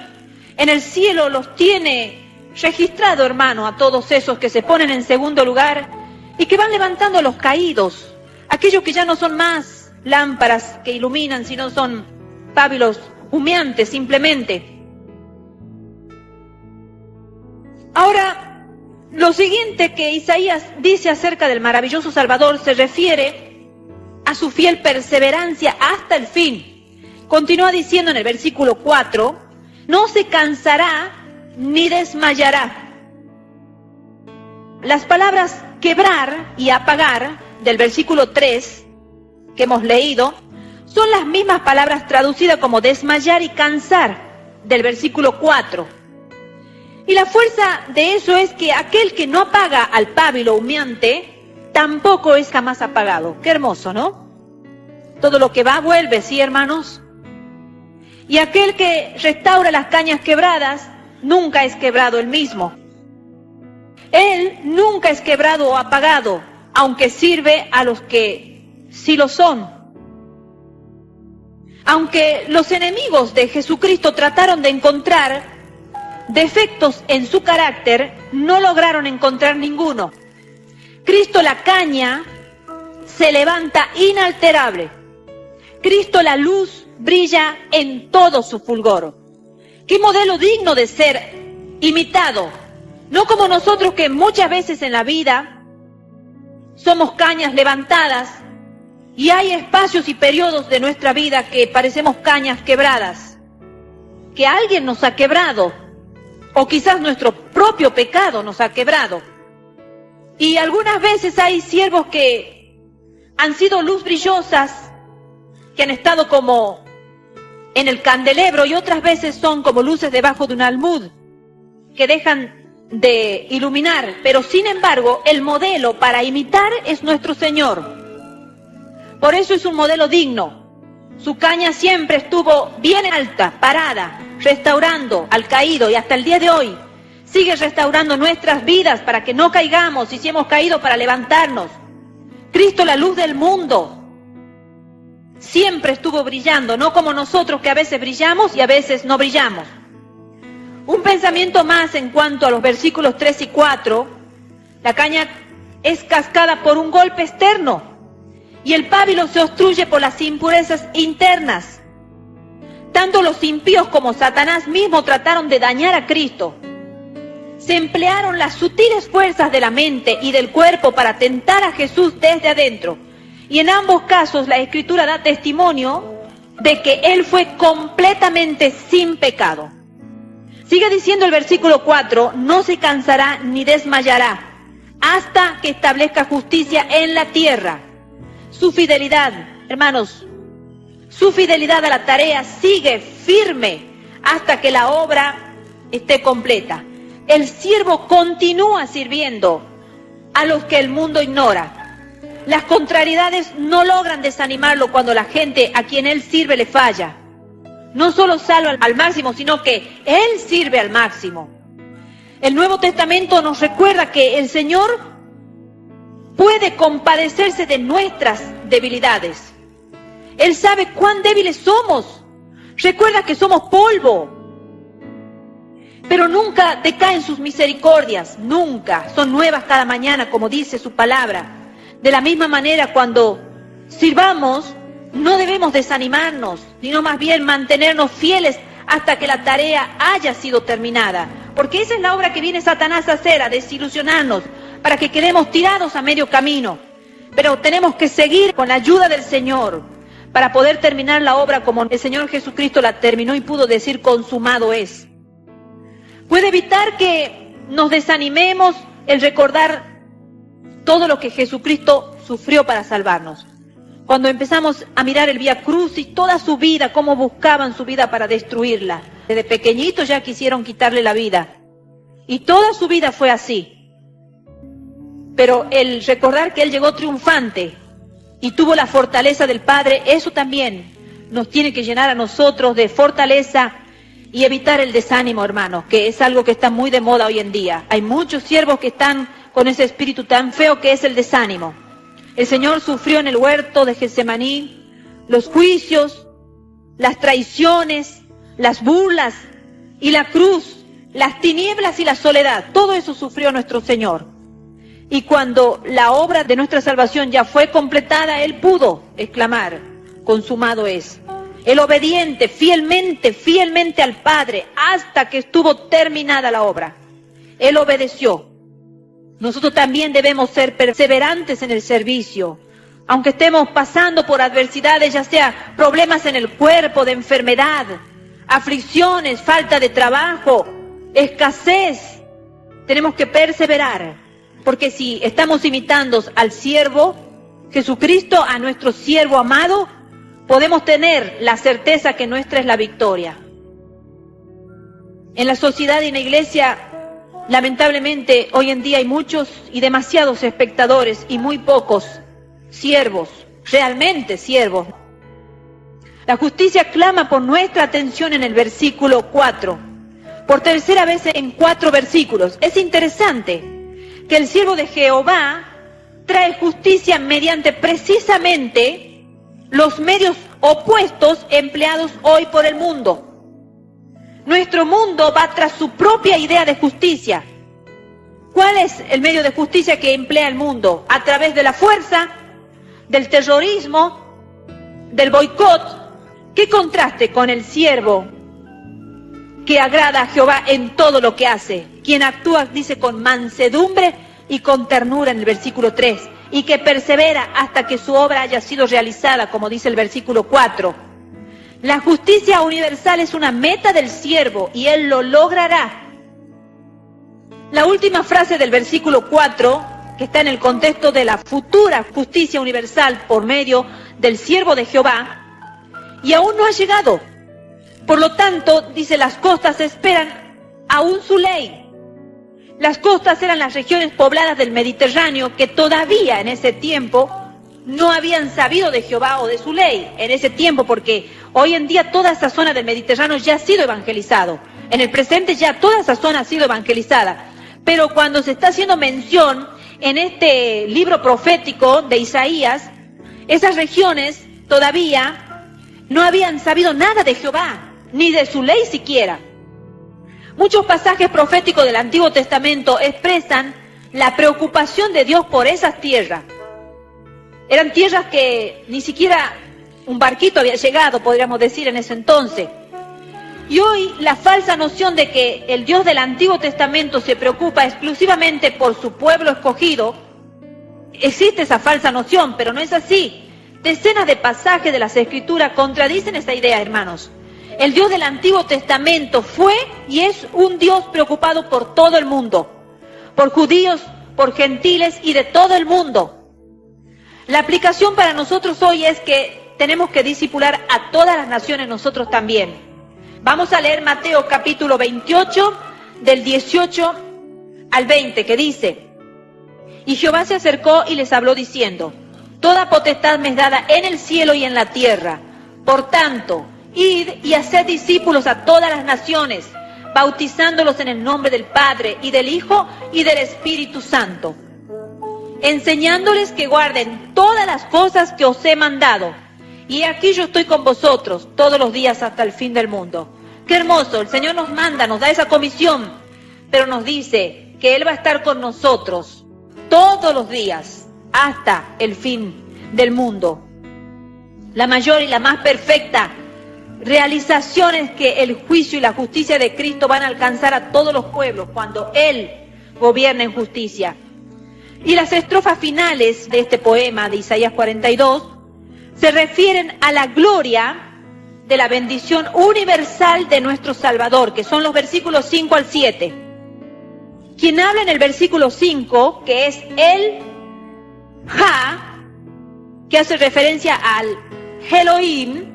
en el cielo los tiene registrado, hermano, a todos esos que se ponen en segundo lugar y que van levantando a los caídos, aquellos que ya no son más lámparas que iluminan, sino son pábilos humeantes simplemente. Ahora, lo siguiente que Isaías dice acerca del maravilloso Salvador se refiere a su fiel perseverancia hasta el fin. Continúa diciendo en el versículo 4, no se cansará ni desmayará. Las palabras quebrar y apagar del versículo 3 que hemos leído son las mismas palabras traducidas como desmayar y cansar del versículo 4. Y la fuerza de eso es que aquel que no apaga al pábilo humeante tampoco es jamás apagado. Qué hermoso, ¿no? Todo lo que va vuelve, ¿sí, hermanos? Y aquel que restaura las cañas quebradas nunca es quebrado él mismo. Él nunca es quebrado o apagado, aunque sirve a los que sí lo son. Aunque los enemigos de Jesucristo trataron de encontrar defectos en su carácter, no lograron encontrar ninguno. Cristo la caña se levanta inalterable. Cristo la luz brilla en todo su fulgor. Qué modelo digno de ser imitado. No como nosotros que muchas veces en la vida somos cañas levantadas y hay espacios y periodos de nuestra vida que parecemos cañas quebradas, que alguien nos ha quebrado. O quizás nuestro propio pecado nos ha quebrado. Y algunas veces hay siervos que han sido luz brillosas, que han estado como en el candelebro, y otras veces son como luces debajo de un almud, que dejan de iluminar. Pero sin embargo, el modelo para imitar es nuestro Señor. Por eso es un modelo digno. Su caña siempre estuvo bien alta, parada, restaurando al caído, y hasta el día de hoy sigue restaurando nuestras vidas para que no caigamos, y si hemos caído, para levantarnos. Cristo, la luz del mundo, siempre estuvo brillando, no como nosotros que a veces brillamos y a veces no brillamos. Un pensamiento más en cuanto a los versículos 3 y 4. La caña es cascada por un golpe externo y el pábilo se obstruye por las impurezas internas. Tanto los impíos como Satanás mismo trataron de dañar a Cristo. Se emplearon las sutiles fuerzas de la mente y del cuerpo para tentar a Jesús desde adentro. Y en ambos casos la Escritura da testimonio de que Él fue completamente sin pecado. Sigue diciendo el versículo 4, no se cansará ni desmayará hasta que establezca justicia en la tierra. Su fidelidad, hermanos, su fidelidad a la tarea sigue firme hasta que la obra esté completa. El siervo continúa sirviendo a los que el mundo ignora. Las contrariedades no logran desanimarlo cuando la gente a quien él sirve le falla. No solo salva al máximo, sino que él sirve al máximo. El Nuevo Testamento nos recuerda que el Señor puede compadecerse de nuestras debilidades. Él sabe cuán débiles somos. Recuerda que somos polvo. Pero nunca decaen sus misericordias, nunca. Son nuevas cada mañana, como dice su palabra. De la misma manera, cuando sirvamos, no debemos desanimarnos, sino más bien mantenernos fieles hasta que la tarea haya sido terminada. Porque esa es la obra que viene Satanás a hacer, a desilusionarnos, para que quedemos tirados a medio camino. Pero tenemos que seguir con la ayuda del Señor para poder terminar la obra como el Señor Jesucristo la terminó y pudo decir consumado es. Puede evitar que nos desanimemos el recordar todo lo que Jesucristo sufrió para salvarnos. Cuando empezamos a mirar el Vía Crucis, toda su vida, cómo buscaban su vida para destruirla. Desde pequeñito ya quisieron quitarle la vida. Y toda su vida fue así. Pero el recordar que Él llegó triunfante y tuvo la fortaleza del Padre, eso también nos tiene que llenar a nosotros de fortaleza y evitar el desánimo, hermanos, que es algo que está muy de moda hoy en día. Hay muchos siervos que están con ese espíritu tan feo que es el desánimo. El Señor sufrió en el huerto de Getsemaní los juicios, las traiciones, las burlas y la cruz las tinieblas y la soledad, todo eso sufrió nuestro Señor. Y cuando la obra de nuestra salvación ya fue completada, Él pudo exclamar, consumado es. El obediente, fielmente al Padre, hasta que estuvo terminada la obra. Él obedeció. Nosotros también debemos ser perseverantes en el servicio, aunque estemos pasando por adversidades, ya sea problemas en el cuerpo, de enfermedad, aflicciones, falta de trabajo, escasez. Tenemos que perseverar, porque si estamos imitando al siervo Jesucristo, a nuestro siervo amado, podemos tener la certeza que nuestra es la victoria. En la sociedad y en la iglesia, lamentablemente, hoy en día hay muchos y demasiados espectadores y muy pocos siervos, realmente siervos. La justicia clama por nuestra atención en el versículo 4, por tercera vez en 4 versículos. Es interesante que el siervo de Jehová trae justicia mediante precisamente los medios opuestos empleados hoy por el mundo. Nuestro mundo va tras su propia idea de justicia. ¿Cuál es el medio de justicia que emplea el mundo? A través de la fuerza, del terrorismo, del boicot. ¿Qué contraste con el siervo que agrada a Jehová en todo lo que hace? Quien actúa, dice, con mansedumbre y con ternura en el versículo 3. Y que persevera hasta que su obra haya sido realizada, como dice el versículo 4. La justicia universal es una meta del siervo y él lo logrará. La última frase del versículo 4, que está en el contexto de la futura justicia universal por medio del siervo de Jehová, y aún no ha llegado. Por lo tanto, dice, las costas esperan aún su ley. Las costas eran las regiones pobladas del Mediterráneo que todavía en ese tiempo no habían sabido de Jehová o de su ley. En ese tiempo, porque hoy en día toda esa zona del Mediterráneo ya ha sido evangelizado. En el presente ya toda esa zona ha sido evangelizada. Pero cuando se está haciendo mención en este libro profético de Isaías, esas regiones todavía no habían sabido nada de Jehová, ni de su ley siquiera. Muchos pasajes proféticos del Antiguo Testamento expresan la preocupación de Dios por esas tierras. Eran tierras que ni siquiera un barquito había llegado, podríamos decir, en ese entonces. Y hoy la falsa noción de que el Dios del Antiguo Testamento se preocupa exclusivamente por su pueblo escogido, existe esa falsa noción, pero no es así. Decenas de pasajes de las Escrituras contradicen esa idea, hermanos. El Dios del Antiguo Testamento fue y es un Dios preocupado por todo el mundo, por judíos, por gentiles y de todo el mundo. La aplicación para nosotros hoy es que tenemos que discipular a todas las naciones, nosotros también. Vamos a leer Mateo capítulo 28, del 18 al 20, que dice: Y Jehová se acercó y les habló diciendo: Toda potestad me es dada en el cielo y en la tierra. Por tanto, id y haced discípulos a todas las naciones, bautizándolos en el nombre del Padre, y del Hijo, y del Espíritu Santo, enseñándoles que guarden todas las cosas que os he mandado. Y aquí yo estoy con vosotros todos los días hasta el fin del mundo. Qué hermoso, el Señor nos manda, nos da esa comisión, pero nos dice que Él va a estar con nosotros todos los días hasta el fin del mundo. La mayor y la más perfecta realización es que el juicio y la justicia de Cristo van a alcanzar a todos los pueblos cuando Él gobierna en justicia. Y las estrofas finales de este poema de Isaías 42 se refieren a la gloria de la bendición universal de nuestro Salvador, que son los versículos 5 al 7. Quien habla en el versículo 5, que es el Ja, que hace referencia al Elohim,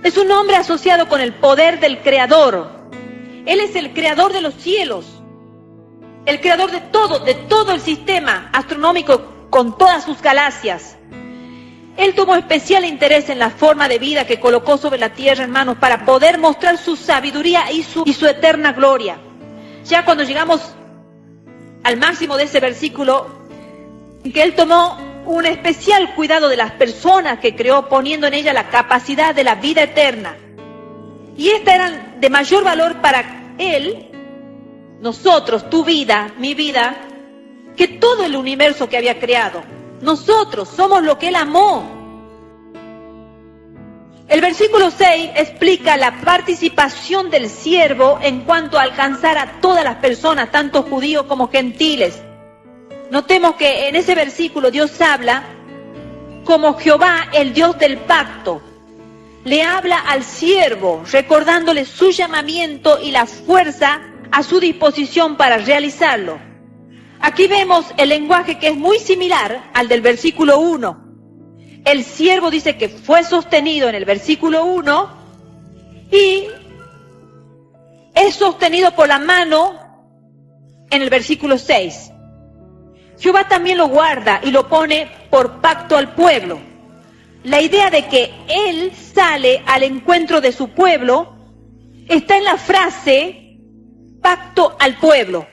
es un nombre asociado con el poder del Creador. Él es el creador de los cielos, el creador de todo el sistema astronómico con todas sus galaxias. Él tomó especial interés en la forma de vida que colocó sobre la tierra, hermanos, para poder mostrar su sabiduría y su eterna gloria. Ya cuando llegamos al máximo de ese versículo, en que Él tomó un especial cuidado de las personas que creó, poniendo en ella la capacidad de la vida eterna. Y estas eran de mayor valor para Él nosotros, tu vida, mi vida, que todo el universo que había creado. Nosotros somos lo que Él amó. El versículo 6 explica la participación del siervo en cuanto a alcanzar a todas las personas, tanto judíos como gentiles. Notemos que en ese versículo Dios habla como Jehová, el Dios del pacto. Le habla al siervo, recordándole su llamamiento y la fuerza a su disposición para realizarlo. Aquí vemos el lenguaje que es muy similar al del versículo 1. El siervo dice que fue sostenido en el versículo 1 y es sostenido por la mano en el versículo 6. Jehová también lo guarda y lo pone por pacto al pueblo. La idea de que Él sale al encuentro de su pueblo está en la frase pacto al pueblo.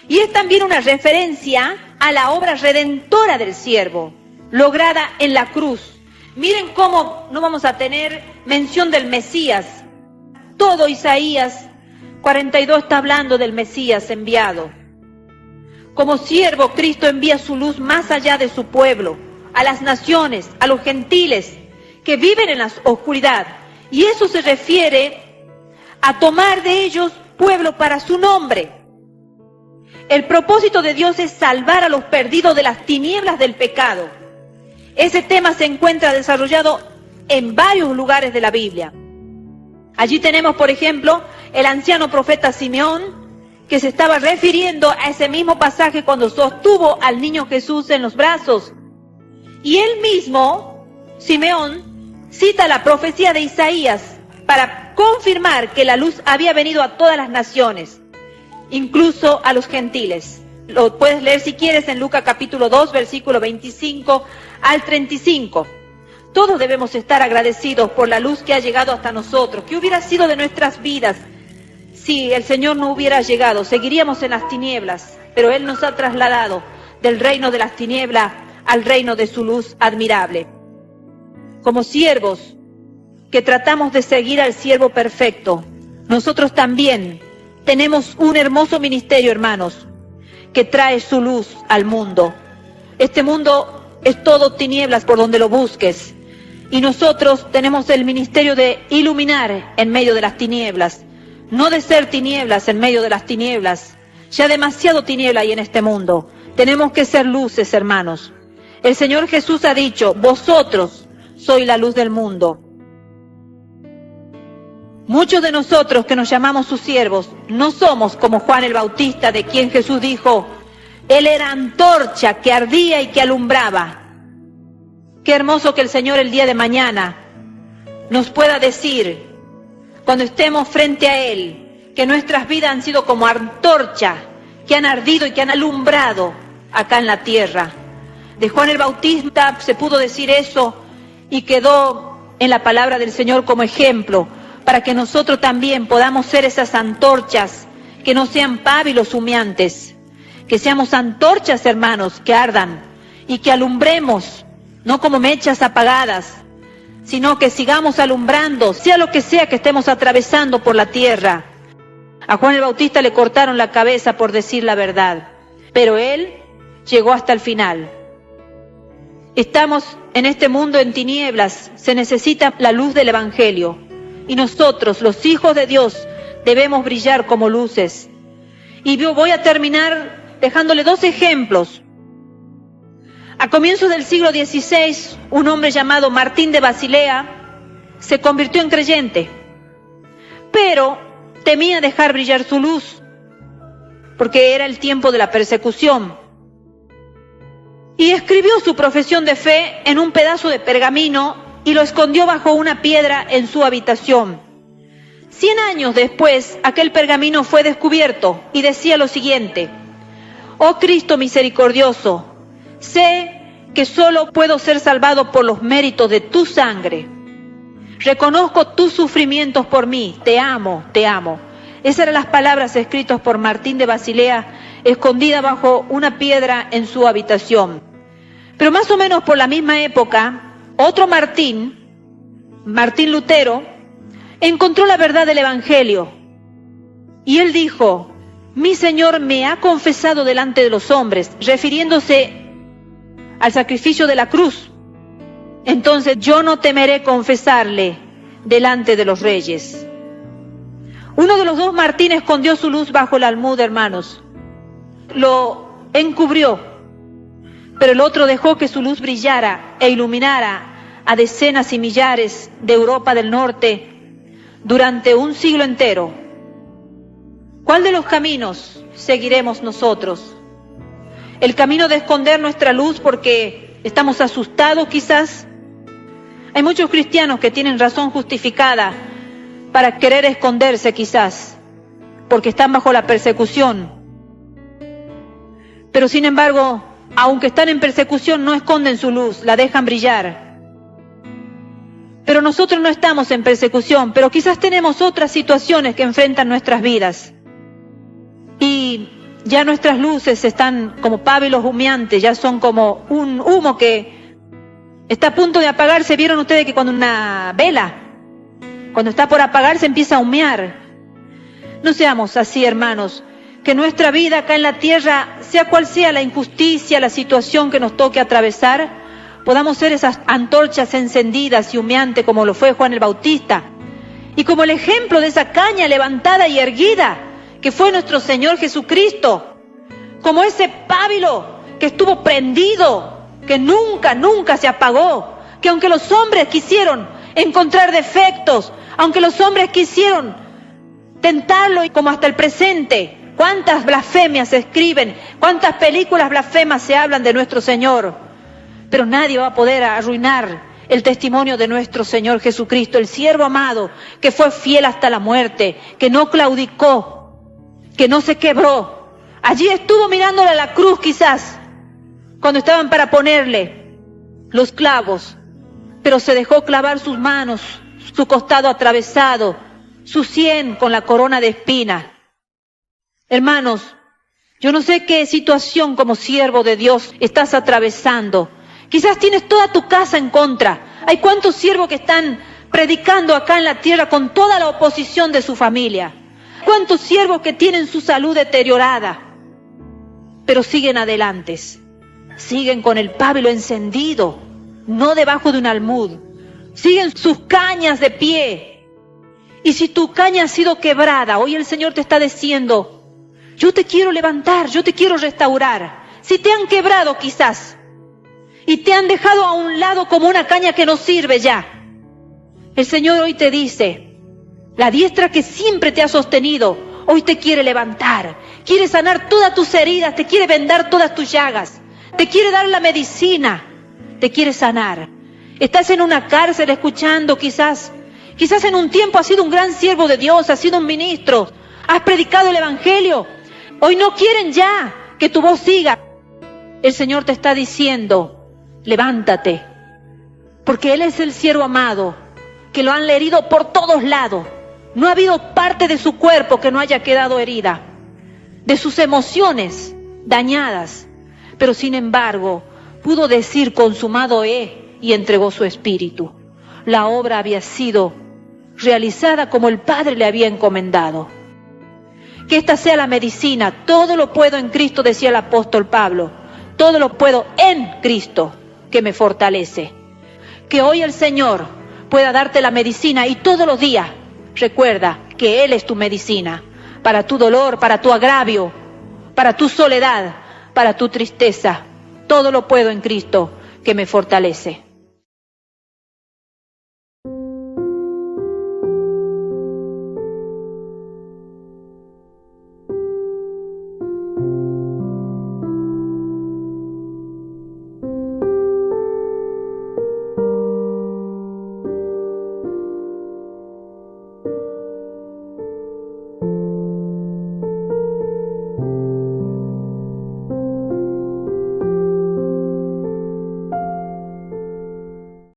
Y es también una referencia a la obra redentora del siervo, lograda en la cruz. Miren cómo no vamos a tener mención del Mesías. Todo Isaías 42 está hablando del Mesías enviado. Como siervo, Cristo envía su luz más allá de su pueblo, a las naciones, a los gentiles que viven en la oscuridad. Y eso se refiere a tomar de ellos pueblo para su nombre. El propósito de Dios es salvar a los perdidos de las tinieblas del pecado. Ese tema se encuentra desarrollado en varios lugares de la Biblia. Allí tenemos, por ejemplo, el anciano profeta Simeón, que se estaba refiriendo a ese mismo pasaje cuando sostuvo al niño Jesús en los brazos. Y él mismo, Simeón, cita la profecía de Isaías para confirmar que la luz había venido a todas las naciones, incluso a los gentiles. Lo puedes leer si quieres en Lucas capítulo 2, versículo 25 al 35. Todos debemos estar agradecidos por la luz que ha llegado hasta nosotros. ¿Qué hubiera sido de nuestras vidas si el Señor no hubiera llegado? Seguiríamos en las tinieblas, pero Él nos ha trasladado del reino de las tinieblas al reino de su luz admirable. Como siervos que tratamos de seguir al siervo perfecto, nosotros también tenemos un hermoso ministerio, hermanos, que trae su luz al mundo. Este mundo es todo tinieblas por donde lo busques. Y nosotros tenemos el ministerio de iluminar en medio de las tinieblas, no de ser tinieblas en medio de las tinieblas. Ya demasiado tiniebla hay en este mundo. Tenemos que ser luces, hermanos. El Señor Jesús ha dicho, vosotros sois la luz del mundo. Muchos de nosotros que nos llamamos sus siervos no somos como Juan el Bautista, de quien Jesús dijo, él era antorcha que ardía y que alumbraba. Qué hermoso que el Señor el día de mañana nos pueda decir, cuando estemos frente a Él, que nuestras vidas han sido como antorcha, que han ardido y que han alumbrado acá en la tierra. De Juan el Bautista se pudo decir eso y quedó en la palabra del Señor como ejemplo, para que nosotros también podamos ser esas antorchas, que no sean pábilos humeantes, que seamos antorchas, hermanos, que ardan y que alumbremos, no como mechas apagadas, sino que sigamos alumbrando, sea lo que sea que estemos atravesando por la tierra. A Juan el Bautista le cortaron la cabeza por decir la verdad, pero él llegó hasta el final. Estamos en este mundo en tinieblas, se necesita la luz del Evangelio. Y nosotros, los hijos de Dios, debemos brillar como luces. Y yo voy a terminar dejándole 2 ejemplos. A comienzos del siglo XVI, un hombre llamado Martín de Basilea se convirtió en creyente, pero temía dejar brillar su luz, porque era el tiempo de la persecución. Y escribió su profesión de fe en un pedazo de pergamino y lo escondió bajo una piedra en su habitación. 100 años después, aquel pergamino fue descubierto y decía lo siguiente: oh Cristo misericordioso, sé que solo puedo ser salvado por los méritos de tu sangre. Reconozco tus sufrimientos por mí, te amo, te amo. Esas eran las palabras escritas por Martín de Basilea, escondida bajo una piedra en su habitación. Pero más o menos por la misma época, otro Martín Lutero, encontró la verdad del Evangelio. Y él dijo, mi Señor me ha confesado delante de los hombres, refiriéndose al sacrificio de la cruz. Entonces yo no temeré confesarle delante de los reyes. Uno de los dos Martín escondió su luz bajo el almud, hermanos. Lo encubrió, pero el otro dejó que su luz brillara e iluminara a decenas y millares de Europa del Norte durante un siglo entero. ¿Cuál de los caminos seguiremos nosotros? ¿El camino de esconder nuestra luz porque estamos asustados quizás? Hay muchos cristianos que tienen razón justificada para querer esconderse quizás, porque están bajo la persecución. Pero sin embargo, aunque están en persecución, no esconden su luz, la dejan brillar. Pero nosotros no estamos en persecución, pero quizás tenemos otras situaciones que enfrentan nuestras vidas. Y ya nuestras luces están como pábilos humeantes, ya son como un humo que está a punto de apagarse. ¿Vieron ustedes que cuando una vela, cuando está por apagarse, empieza a humear? No seamos así, hermanos. Que nuestra vida acá en la tierra, sea cual sea la injusticia, la situación que nos toque atravesar, podamos ser esas antorchas encendidas y humeantes como lo fue Juan el Bautista. Y como el ejemplo de esa caña levantada y erguida, que fue nuestro Señor Jesucristo. Como ese pábilo que estuvo prendido, que nunca se apagó. Que aunque los hombres quisieron encontrar defectos, aunque los hombres quisieron tentarlo, y como hasta el presente, cuántas blasfemias se escriben, cuántas películas blasfemas se hablan de nuestro Señor, pero nadie va a poder arruinar el testimonio de nuestro Señor Jesucristo, el siervo amado, que fue fiel hasta la muerte, que no claudicó, que no se quebró. Allí estuvo mirándole a la cruz quizás, cuando estaban para ponerle los clavos, pero se dejó clavar sus manos, su costado atravesado, su sien con la corona de espinas. Hermanos, yo no sé qué situación como siervo de Dios estás atravesando. Quizás tienes toda tu casa en contra. Hay cuantos siervos que están predicando acá en la tierra con toda la oposición de su familia. Cuántos siervos que tienen su salud deteriorada, pero siguen adelante. Siguen con el pábilo encendido, no debajo de un almud. Siguen sus cañas de pie. Y si tu caña ha sido quebrada, hoy el Señor te está diciendo, yo te quiero levantar, yo te quiero restaurar. Si te han quebrado quizás, y te han dejado a un lado como una caña que no sirve ya, el Señor hoy te dice, la diestra que siempre te ha sostenido, hoy te quiere levantar, quiere sanar todas tus heridas, te quiere vendar todas tus llagas, te quiere dar la medicina, te quiere sanar. Estás en una cárcel escuchando quizás en un tiempo has sido un gran siervo de Dios, has sido un ministro, has predicado el Evangelio. Hoy no quieren ya que tu voz siga. El Señor te está diciendo, levántate, porque Él es el siervo amado, que lo han herido por todos lados. No ha habido parte de su cuerpo que no haya quedado herida, de sus emociones dañadas, pero sin embargo pudo decir, consumado he, y entregó su espíritu. La obra había sido realizada como el Padre le había encomendado. Que esta sea la medicina. Todo lo puedo en Cristo, decía el apóstol Pablo. Todo lo puedo en Cristo que me fortalece. Que hoy el Señor pueda darte la medicina y todos los días recuerda que Él es tu medicina para tu dolor, para tu agravio, para tu soledad, para tu tristeza. Todo lo puedo en Cristo que me fortalece.